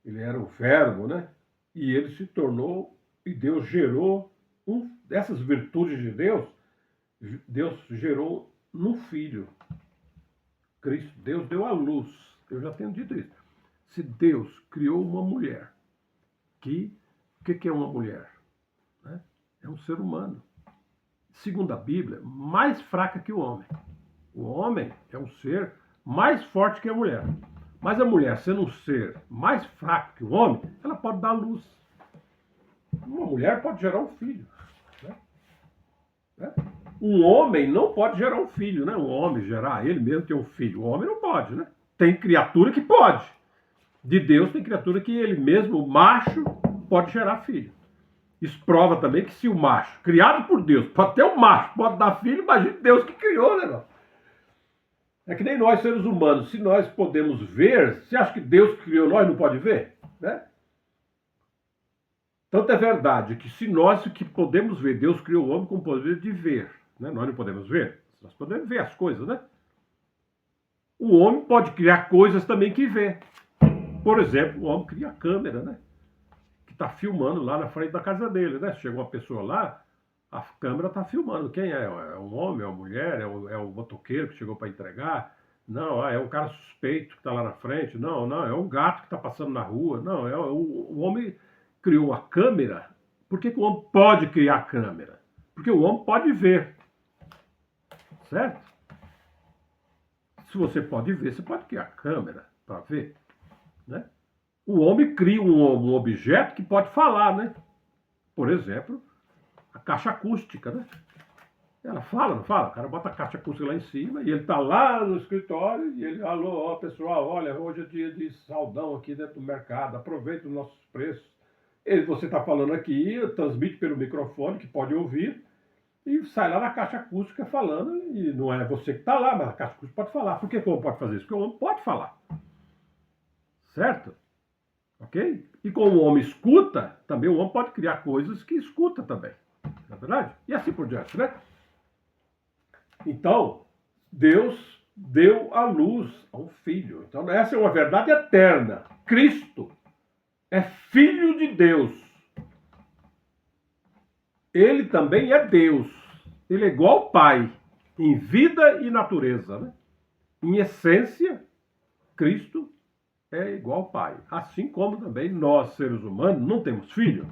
Ele era o verbo, né? E ele se tornou, e Deus gerou dessas virtudes de Deus gerou no Filho, Cristo. Deus deu a luz. Eu já tenho dito isso. Se Deus criou uma mulher, o que é uma mulher? Né? É um ser humano. Segundo a Bíblia, mais fraca que o homem. O homem é um ser mais forte que a mulher. Mas a mulher, sendo um ser mais fraco que o homem, ela pode dar luz. Uma mulher pode gerar um filho. Né? Um homem não pode gerar um filho, né? Um homem gerar, ele mesmo ter um filho. O homem não pode, né? Tem criatura que pode. De Deus tem criatura que ele mesmo, o macho, pode gerar filho. Isso prova também que se o macho, criado por Deus, pode ter um macho, pode dar filho, imagine Deus que criou, né? É que nem nós, seres humanos, se nós podemos ver, você acha que Deus que criou nós não pode ver? Né? Tanto é verdade que se nós que podemos ver, Deus criou o homem com o poder de ver. Né? Nós não podemos ver. Nós podemos ver as coisas, né? O homem pode criar coisas também que vê. Por exemplo, o homem cria câmera, né? Que está filmando lá na frente da casa dele, né? Chegou uma pessoa lá, a câmera está filmando. Quem é? É um homem, é uma mulher, é o motoqueiro que chegou para entregar? Não, é um cara suspeito que está lá na frente. Não, não, é um gato que está passando na rua. Não, o homem criou a câmera. Por que o homem pode criar câmera? Porque o homem pode ver. Certo? Se você pode ver, você pode criar câmera para ver. Né? O homem cria um objeto que pode falar, né? Por exemplo, a caixa acústica, né? Ela fala, não fala? O cara bota a caixa acústica lá em cima e ele tá lá no escritório e ele, alô, ó, pessoal, olha, hoje é dia de saldão aqui dentro do mercado, aproveita os nossos preços. Você está falando aqui, transmite pelo microfone, que pode ouvir, e sai lá na caixa acústica falando, e não é você que está lá, mas a caixa acústica pode falar. Por que o homem pode fazer isso? Porque o homem pode falar. Certo? Ok? E como o homem escuta, também o homem pode criar coisas que escuta também. Não é verdade? E assim por diante, né? Então, Deus deu à luz a um filho. Então, essa é uma verdade eterna. Cristo é filho de Deus. Ele também é Deus. Ele é igual ao Pai, em vida e natureza. Né? Em essência, Cristo é igual ao Pai. Assim como também nós, seres humanos, não temos filho.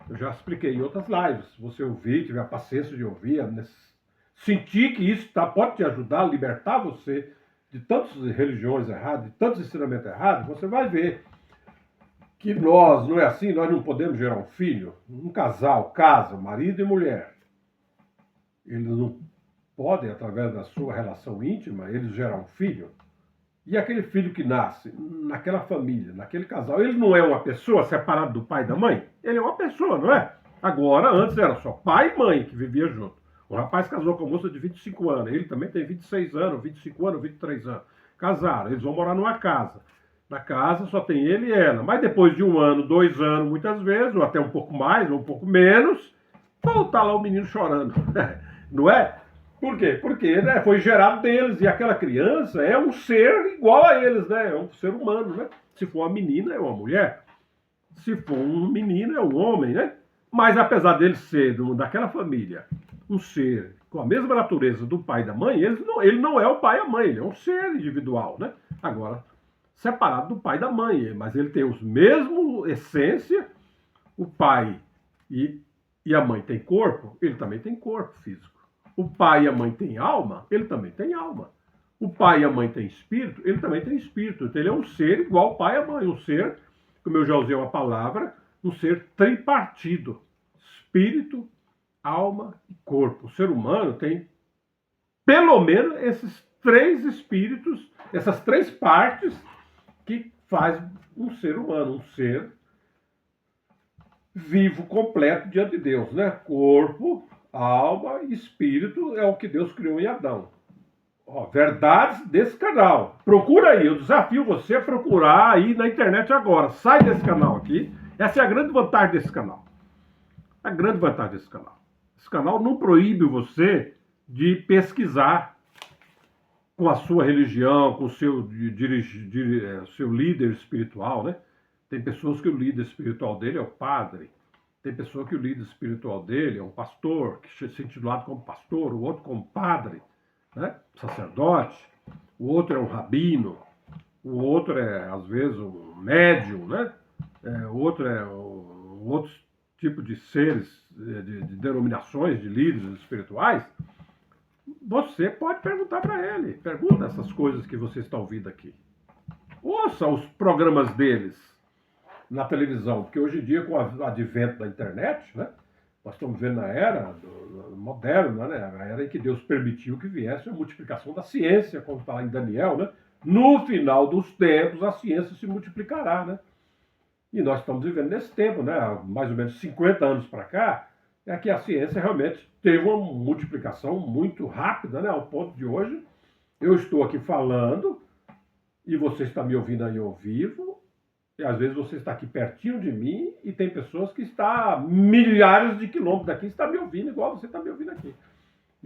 Eu já expliquei em outras lives. Se você ouvir, tiver a paciência de ouvir, sentir que isso pode te ajudar a libertar você de tantas religiões erradas, de tantos ensinamentos errados, você vai ver que nós, não é assim, nós não podemos gerar um filho. Um casal casa, marido e mulher. Eles não podem, através da sua relação íntima, eles gerar um filho. E aquele filho que nasce naquela família, naquele casal, ele não é uma pessoa separada do pai e da mãe? Ele é uma pessoa, não é? Agora, antes era só pai e mãe que viviam junto. O rapaz casou com uma moça de 25 anos, ele também tem 26 anos, 25 anos, 23 anos. Casaram, eles vão morar numa casa. Na casa só tem ele e ela. Mas depois de 1 ano, 2 anos, muitas vezes, ou até um pouco mais, ou um pouco menos, volta lá o menino chorando. Não é? Por quê? Porque né, foi gerado deles, e aquela criança é um ser igual a eles, né? É um ser humano, né? Se for uma menina, é uma mulher. Se for um menino, é um homem, né? Mas apesar dele ser daquela família, um ser com a mesma natureza do pai e da mãe, ele não é o pai e a mãe, ele é um ser individual, né? Agora, separado do pai e da mãe, mas ele tem os mesmos essência, o pai e a mãe tem corpo, ele também tem corpo físico. O pai e a mãe têm alma, ele também tem alma. O pai e a mãe têm espírito, ele também tem espírito. Então ele é um ser igual ao pai e a mãe, um ser, como eu já usei uma palavra, um ser tripartido. Espírito, alma e corpo. O ser humano tem pelo menos esses 3 espíritos, essas 3 partes que faz um ser humano, um ser vivo, completo diante de Deus, né? Corpo, alma e espírito é o que Deus criou em Adão. Ó, verdades desse canal. Procura aí, eu desafio você a procurar aí na internet agora. Sai desse canal aqui. Essa é a grande vantagem desse canal. A grande vantagem desse canal. Esse canal não proíbe você de pesquisar com a sua religião, com o seu, seu líder espiritual, né? Tem pessoas que o líder espiritual dele é o padre. Tem pessoa que o líder espiritual dele é um pastor, que se intitulado como pastor, o outro como padre, né? Sacerdote. O outro é um rabino. O outro é, às vezes, um médium, né? O outro é um outro tipo de seres, de denominações, de líderes espirituais. Você pode perguntar para ele. Pergunta essas coisas que você está ouvindo aqui. Ouça os programas deles na televisão, porque hoje em dia, com o advento da internet, né, nós estamos vendo na era moderna, né, a era em que Deus permitiu que viesse a multiplicação da ciência, como está lá em Daniel, né? No final dos tempos, a ciência se multiplicará, né? E nós estamos vivendo nesse tempo, né? Há mais ou menos 50 anos para cá, é que a ciência realmente teve uma multiplicação muito rápida, né? Ao ponto de hoje, eu estou aqui falando e você está me ouvindo aí ao vivo, e às vezes você está aqui pertinho de mim e tem pessoas que estão a milhares de quilômetros daqui e estão me ouvindo igual você está me ouvindo aqui.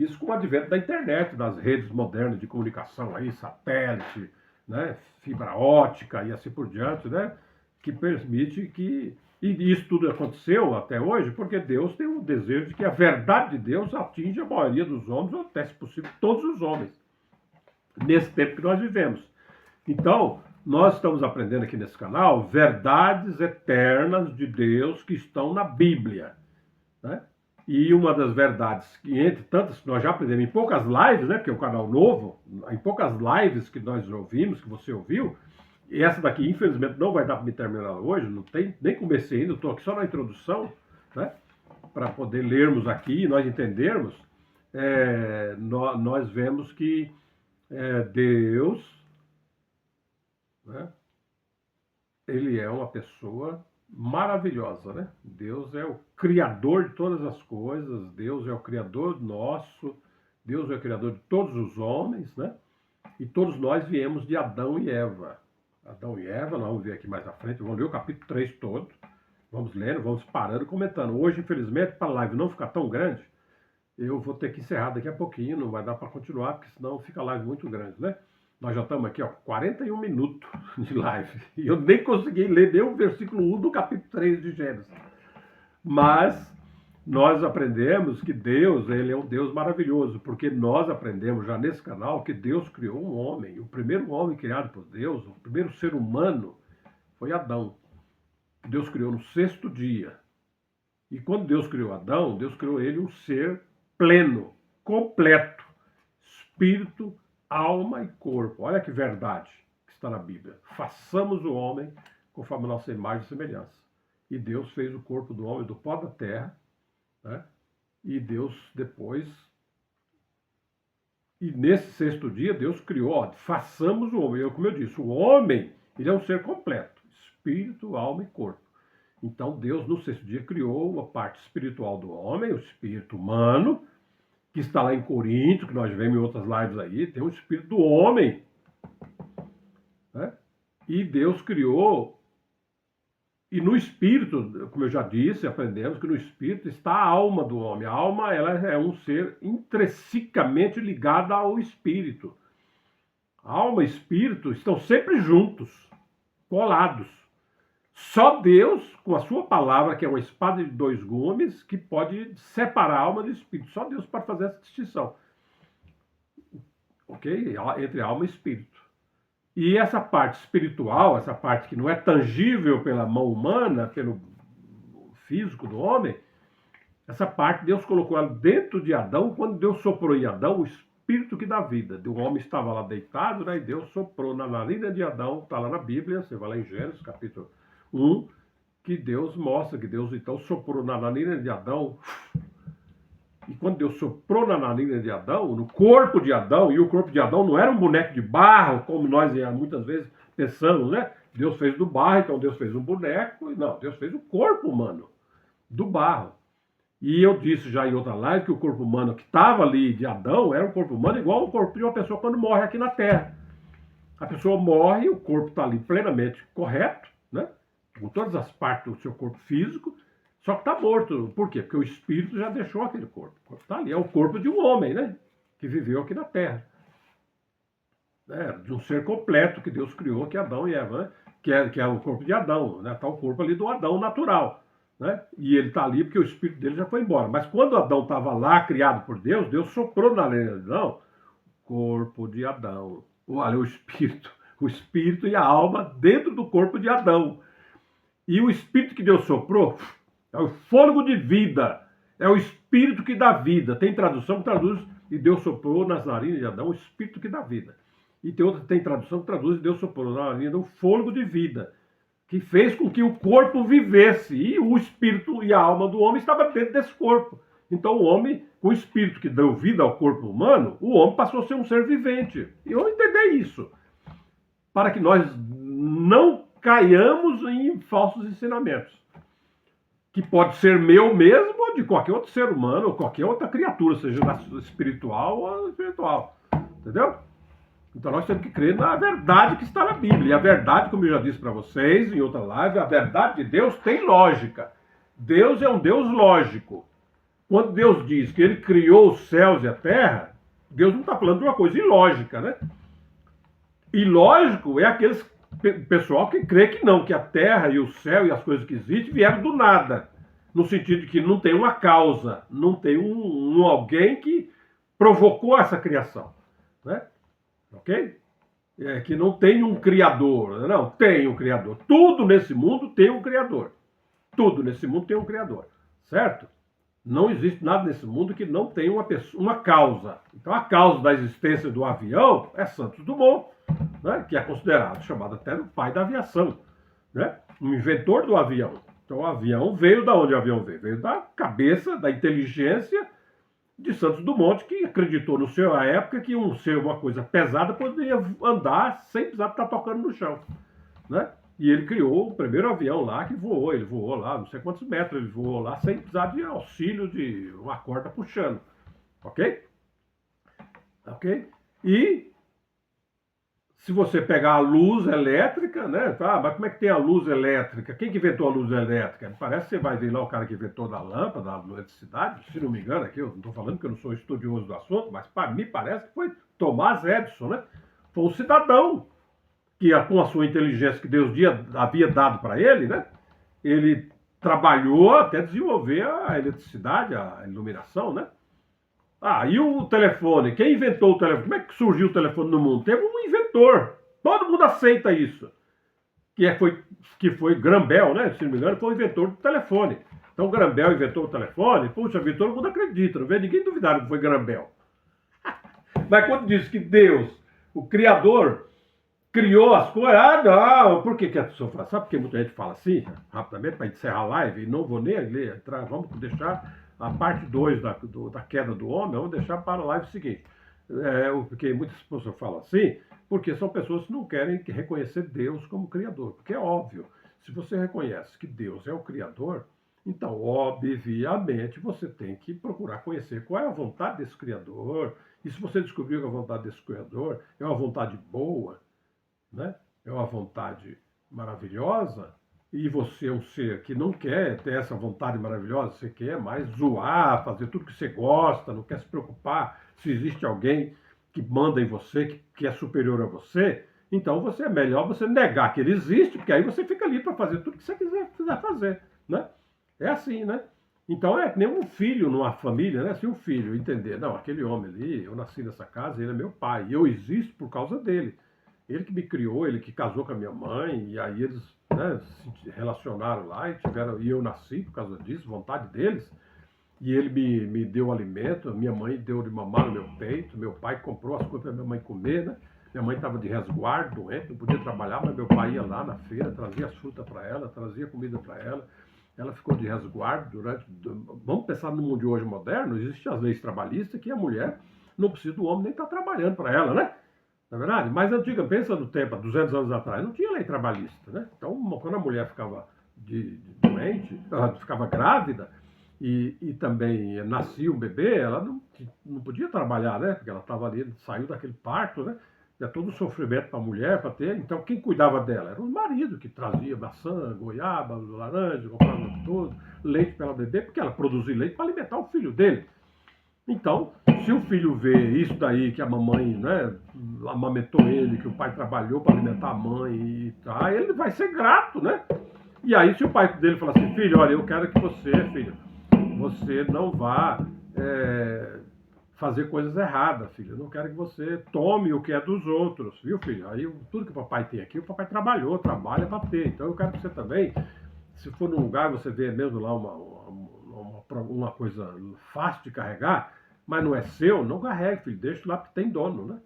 Isso com o advento da internet, das redes modernas de comunicação, aí, satélite, né, fibra ótica e assim por diante, né, que permite que... E isso tudo aconteceu até hoje porque Deus tem um desejo de que a verdade de Deus atinja a maioria dos homens, ou até, se possível, todos os homens, nesse tempo que nós vivemos. Então, nós estamos aprendendo aqui nesse canal verdades eternas de Deus que estão na Bíblia, né? E uma das verdades, que entre tantas que nós já aprendemos em poucas lives, né, porque é um canal novo, em poucas lives que nós ouvimos, que você ouviu, e essa daqui, infelizmente, não vai dar para me terminar hoje, não tem, nem comecei ainda, estou aqui só na introdução, né, para poder lermos aqui e nós entendermos, nós vemos que Deus, né, ele é uma pessoa maravilhosa, né? Deus é o criador de todas as coisas, Deus é o criador nosso, Deus é o criador de todos os homens, né? E todos nós viemos de Adão e Eva. Adão e Eva, nós vamos ver aqui mais à frente, vamos ler o capítulo 3 todo, vamos lendo, vamos parando, comentando. Hoje, infelizmente, para a live não ficar tão grande, eu vou ter que encerrar daqui a pouquinho, não vai dar para continuar, porque senão fica a live muito grande, né? Nós já estamos aqui, 41 minutos de live. E eu nem consegui ler nem o versículo 1 do capítulo 3 de Gênesis. Mas nós aprendemos que Deus, ele é um Deus maravilhoso, porque nós aprendemos já nesse canal que Deus criou um homem. O primeiro homem criado por Deus, o primeiro ser humano, foi Adão. Deus criou no 6º dia. E quando Deus criou Adão, Deus criou ele um ser pleno, completo, espírito, alma e corpo. Olha que verdade que está na Bíblia. Façamos o homem conforme a nossa imagem e semelhança. E Deus fez o corpo do homem do pó da terra, né? E Deus depois... E nesse 6º dia, Deus criou, façamos o homem. Como eu disse, o homem, ele é um ser completo. Espírito, alma e corpo. Então Deus, no 6º dia, criou a parte espiritual do homem, o espírito humano, que está lá em Corinto, que nós vemos em outras lives aí, tem o espírito do homem, né? E Deus criou, e no espírito, como eu já disse, aprendemos que no espírito está a alma do homem. A alma, ela é um ser intrinsecamente ligado ao espírito. A alma e espírito estão sempre juntos, colados. Só Deus, com a sua palavra, que é uma espada de 2 gumes, que pode separar a alma do espírito. Só Deus pode fazer essa distinção. Ok? Entre alma e espírito. E essa parte espiritual, essa parte que não é tangível pela mão humana, pelo físico do homem, essa parte Deus colocou ela dentro de Adão. Quando Deus soprou em Adão o espírito que dá vida. O homem estava lá deitado, né? E Deus soprou na narina de Adão, está lá na Bíblia, você vai lá em Gênesis, capítulo 1, que Deus mostra que Deus então soprou na narina de Adão. E quando Deus soprou na narina de Adão, no corpo de Adão, e o corpo de Adão não era um boneco de barro, como nós muitas vezes pensamos, né? Deus fez do barro, então Deus fez um boneco. Não, Deus fez o corpo humano do barro. E eu disse já em outra live que o corpo humano que estava ali de Adão era um corpo humano igual ao corpo de uma pessoa quando morre aqui na Terra. A pessoa morre, o corpo está ali plenamente correto, né? Com todas as partes do seu corpo físico, só que está morto. Por quê? Porque o espírito já deixou aquele corpo. O corpo está ali, é o corpo de um homem, né? Que viveu aqui na Terra. De um ser completo que Deus criou, que é Adão e Eva, né? que é o corpo de Adão, né? Está o corpo ali do Adão natural. Né? E ele está ali porque o espírito dele já foi embora. Mas quando Adão estava lá, criado por Deus, Deus soprou na narina de Adão, corpo de Adão. Olha, o espírito e a alma dentro do corpo de Adão. E o espírito que Deus soprou é o fôlego de vida, é o espírito que dá vida. Tem tradução que traduz, e Deus soprou nas narinas de Adão o espírito que dá vida. E tem outra tem tradução que traduz, e Deus soprou na narina o fôlego de vida, que fez com que o corpo vivesse. E o espírito e a alma do homem estavam dentro desse corpo. Então o homem, com o espírito que deu vida ao corpo humano, o homem passou a ser um ser vivente. E eu entender isso, para que nós não caiamos em falsos ensinamentos, que pode ser meu mesmo ou de qualquer outro ser humano ou qualquer outra criatura, seja espiritual ou espiritual, entendeu? Então nós temos que crer na verdade que está na Bíblia. E a verdade, como eu já disse para vocês em outra live, a verdade de Deus tem lógica. Deus é um Deus lógico. Quando Deus diz que ele criou os céus e a terra, Deus não está falando de uma coisa ilógica, né? Ilógico é aqueles pessoal que crê que não, que a terra e o céu e as coisas que existem vieram do nada. No sentido de que não tem uma causa, não tem um alguém que provocou essa criação, né? Ok? Que não tem um criador. Não, tem um criador. Tudo nesse mundo tem um criador. Tudo nesse mundo tem um criador, certo? Não existe nada nesse mundo que não tenha uma causa. Então a causa da existência do avião é Santos Dumont, né? Que é considerado, chamado até o pai da aviação, né? O inventor do avião. Então o avião veio da onde o avião veio? Veio da cabeça, da inteligência de Santos Dumont, que acreditou no seu época que uma coisa pesada poderia andar sem precisar estar tocando no chão, né? E ele criou o primeiro avião lá que voou. Ele voou lá, não sei quantos metros, ele voou lá sem precisar de auxílio de uma corda puxando. Ok? Ok? E se você pegar a luz elétrica, né? Tá, mas como é que tem a luz elétrica? Quem que inventou a luz elétrica? Parece que você vai ver lá o cara que inventou da lâmpada, da eletricidade. Se não me engano, aqui eu não estou falando que eu não sou estudioso do assunto, mas para mim parece que foi Thomas Edison, né? Foi um cidadão que com a sua inteligência que Deus havia dado para ele, né? Ele trabalhou até desenvolver a eletricidade, a iluminação, né? Ah, e o telefone? Quem inventou o telefone? Como é que surgiu o telefone no mundo? Teve um inventor. Todo mundo aceita isso. Que foi Graham Bell, né? Se não me engano, foi o inventor do telefone. Então Graham Bell inventou o telefone. Puxa vida, todo mundo acredita. Não vê ninguém duvidar que foi Graham Bell. Mas quando diz que Deus, o Criador, criou as coisas. Ah, não. Por que a pessoa fala? Sabe por que muita gente fala assim, rapidamente, para encerrar a live? E não vou nem ler, vamos deixar a parte 2 da queda do homem, vamos deixar para a live seguinte. Porque muitas pessoas falam assim, porque são pessoas que não querem reconhecer Deus como Criador. Porque é óbvio, se você reconhece que Deus é o Criador, então, obviamente, você tem que procurar conhecer qual é a vontade desse Criador. E se você descobriu que a vontade desse Criador é uma vontade boa, né? É uma vontade maravilhosa, e você é um ser que não quer ter essa vontade maravilhosa, você quer mais zoar, fazer tudo que você gosta, não quer se preocupar se existe alguém que manda em você, que é superior a você, então é melhor você negar que ele existe, porque aí você fica ali para fazer tudo que você quiser fazer, né? É assim, né? Então é que nem um filho numa família, né? Se um filho entender, não, aquele homem ali, eu nasci nessa casa, ele é meu pai, e eu existo por causa dele. Ele que me criou, ele que casou com a minha mãe, e aí eles, né, se relacionaram lá e eu nasci por causa disso, vontade deles. E ele me deu alimento, minha mãe deu de mamar no meu peito, meu pai comprou as coisas para minha mãe comer, né? Minha mãe estava de resguardo, doente, não podia trabalhar, mas meu pai ia lá na feira, trazia as frutas para ela, trazia comida para ela. Ela ficou de resguardo durante... Vamos pensar no mundo de hoje moderno, existem as leis trabalhistas que a mulher não precisa do homem nem estar trabalhando para ela, né? Na verdade, mais antiga, pensa no tempo, há 200 anos atrás, não tinha lei trabalhista, né? Então, quando a mulher ficava doente, ela ficava grávida e também nascia um bebê, ela não podia trabalhar, né? Porque ela estava ali, saiu daquele parto, né? É todo o sofrimento para a mulher, para ter. Então, quem cuidava dela? Era o marido, que trazia maçã, goiaba, laranja, comprava tudo, leite para ela beber, porque ela produzia leite para alimentar o filho dele. Então, se o filho vê isso daí, que a mamãe, né, amamentou ele, que o pai trabalhou para alimentar a mãe e tal, ele vai ser grato, né? E aí, se o pai dele falar assim, filho, olha, eu quero que você não vá fazer coisas erradas, filho. Eu não quero que você tome o que é dos outros, viu, filho? Aí, tudo que o papai tem aqui, o papai trabalha para ter. Então, eu quero que você também, se for num lugar, você vê mesmo lá uma coisa fácil de carregar, mas não é seu, não carregue, filho, deixa lá porque tem dono, né?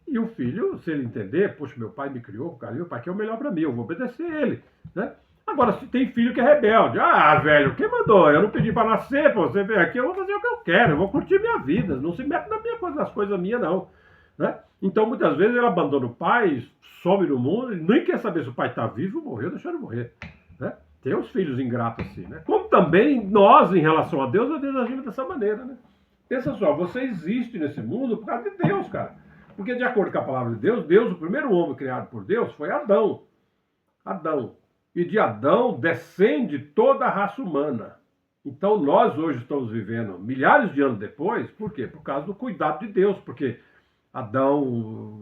E o filho, se ele entender, poxa, meu pai me criou com carinho, o pai quer o melhor para mim, eu vou obedecer ele, né? Agora, se tem filho que é rebelde, velho, quem mandou? Eu não pedi para nascer, pô, você veio aqui, eu vou fazer o que eu quero, eu vou curtir minha vida, não se mete nas coisas minhas, não, né? Então, muitas vezes, ele abandona o pai, some no mundo, ele nem quer saber se o pai está vivo ou morreu, deixa ele morrer, né? Tem os filhos ingratos assim, né? Como também nós, em relação a Deus, às vezes agimos dessa maneira, né? Pensa só, você existe nesse mundo por causa de Deus, cara. Porque de acordo com a palavra de Deus, o primeiro homem criado por Deus foi Adão. Adão. E de Adão descende toda a raça humana. Então nós hoje estamos vivendo milhares de anos depois, por quê? Por causa do cuidado de Deus, porque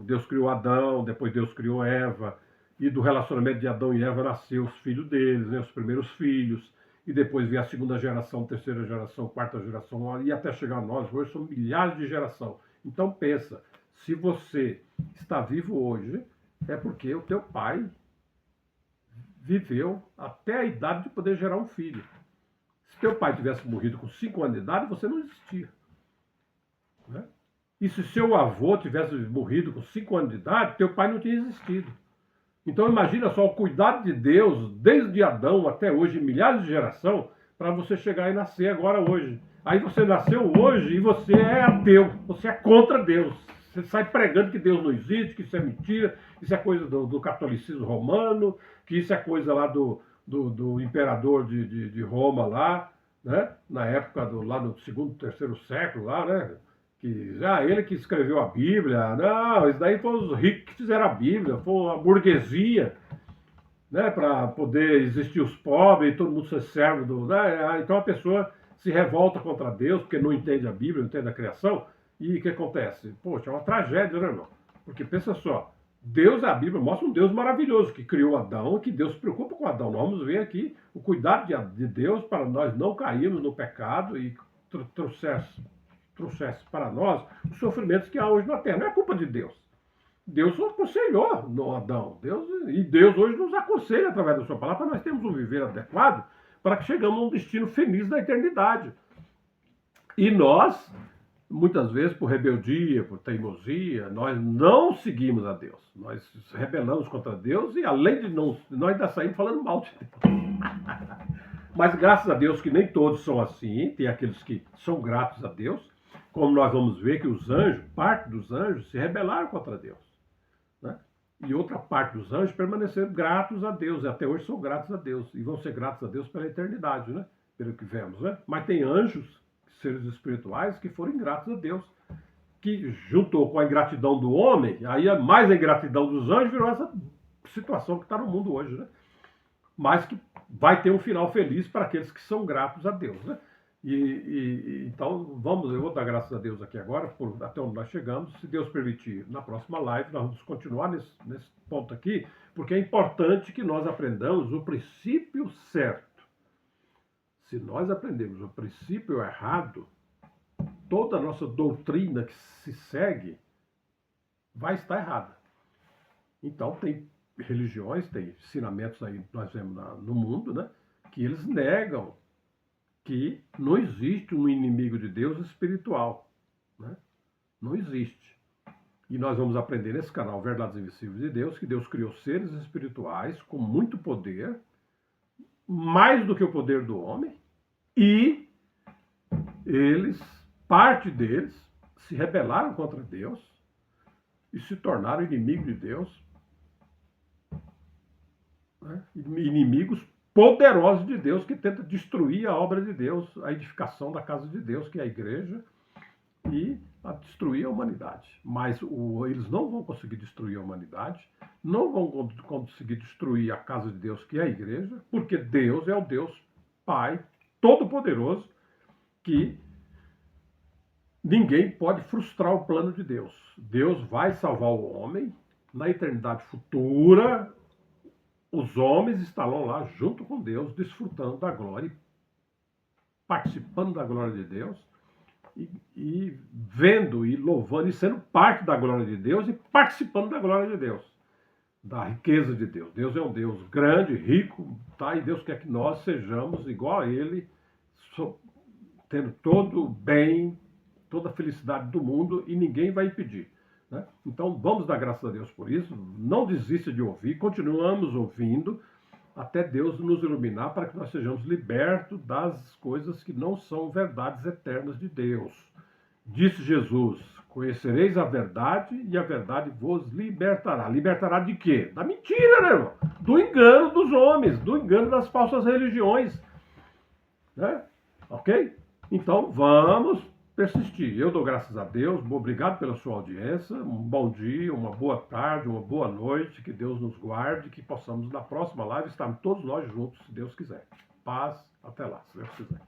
Deus criou Adão, depois Deus criou Eva, e do relacionamento de Adão e Eva nasceu os filhos deles, né, os primeiros filhos, e depois veio a segunda geração, terceira geração, quarta geração, e até chegar a nós, hoje são milhares de gerações. Então pensa, se você está vivo hoje, é porque o teu pai viveu até a idade de poder gerar um filho. Se teu pai tivesse morrido com 5 anos de idade, você não existia. Né? E se seu avô tivesse morrido com 5 anos de idade, teu pai não tinha existido. Então imagina só o cuidado de Deus, desde Adão até hoje, milhares de gerações, para você chegar e nascer agora hoje. Aí você nasceu hoje e você é ateu, você é contra Deus. Você sai pregando que Deus não existe, que isso é mentira, isso é coisa do catolicismo romano, que isso é coisa lá do imperador de Roma lá, né? Na época lá no segundo, terceiro século lá, né? Ele que escreveu a Bíblia. Não, isso daí foram os ricos que fizeram a Bíblia, foi a burguesia, né, para poder existir os pobres e todo mundo ser servo do. Né? Então a pessoa se revolta contra Deus porque não entende a Bíblia, não entende a criação. E o que acontece? Poxa, é uma tragédia, né, irmão? Porque pensa só, Deus, a Bíblia mostra um Deus maravilhoso que criou Adão, que Deus se preocupa com Adão. Nós vamos ver aqui o cuidado de Deus para nós não cairmos no pecado e trouxesse para nós os sofrimentos que há hoje na Terra. Não é culpa de Deus. Deus aconselhou no Adão. Deus hoje nos aconselha através da sua palavra para nós termos um viver adequado para que chegamos a um destino feliz da eternidade. E nós, muitas vezes, por rebeldia, por teimosia, nós não seguimos a Deus. Nós rebelamos contra Deus e, além de não, nós ainda saímos falando mal de Deus. Mas graças a Deus que nem todos são assim, tem aqueles que são gratos a Deus, como nós vamos ver que os anjos, parte dos anjos, se rebelaram contra Deus. Né? E outra parte dos anjos permaneceram gratos a Deus, e até hoje são gratos a Deus, e vão ser gratos a Deus pela eternidade, né? Pelo que vemos. Né? Mas tem anjos, seres espirituais, que foram ingratos a Deus, que juntou com a ingratidão do homem, aí mais a ingratidão dos anjos virou essa situação que está no mundo hoje. Né? Mas que vai ter um final feliz para aqueles que são gratos a Deus. Né? Então, eu vou dar graças a Deus aqui agora, até onde nós chegamos. Se Deus permitir, na próxima live, nós vamos continuar nesse ponto aqui, porque é importante que nós aprendamos o princípio certo. Se nós aprendemos o princípio errado, toda a nossa doutrina que se segue vai estar errada. Então, tem religiões, tem ensinamentos aí que nós vemos no mundo, né, que eles negam que não existe um inimigo de Deus espiritual. Né? Não existe. E nós vamos aprender nesse canal Verdades Invisíveis de Deus, que Deus criou seres espirituais com muito poder, mais do que o poder do homem, e parte deles, se rebelaram contra Deus e se tornaram inimigos de Deus, né? Inimigos poderosos de Deus que tentam destruir a obra de Deus, a edificação da casa de Deus, que é a igreja, e a destruir a humanidade. Mas eles não vão conseguir destruir a humanidade, não vão conseguir destruir a casa de Deus, que é a igreja, porque Deus é o Deus Pai Todo-Poderoso, que ninguém pode frustrar o plano de Deus. Deus vai salvar o homem na eternidade futura. Os homens estarão lá junto com Deus, desfrutando da glória, participando da glória de Deus, e vendo e louvando e sendo parte da glória de Deus e participando da glória de Deus, da riqueza de Deus. Deus é um Deus grande, rico, tá? E Deus quer que nós sejamos igual a Ele, tendo todo o bem, toda a felicidade do mundo, e ninguém vai impedir. Né? Então vamos dar graças a Deus por isso, não desista de ouvir, continuamos ouvindo, até Deus nos iluminar para que nós sejamos libertos das coisas que não são verdades eternas de Deus. Disse Jesus, conhecereis a verdade e a verdade vos libertará. Libertará de quê? Da mentira, né, irmão? Do engano dos homens, do engano das falsas religiões. Né? Ok? Então vamos persistir. Eu dou graças a Deus, obrigado pela sua audiência, um bom dia, uma boa tarde, uma boa noite, que Deus nos guarde, que possamos na próxima live estar todos nós juntos, se Deus quiser. Paz, até lá, se Deus quiser.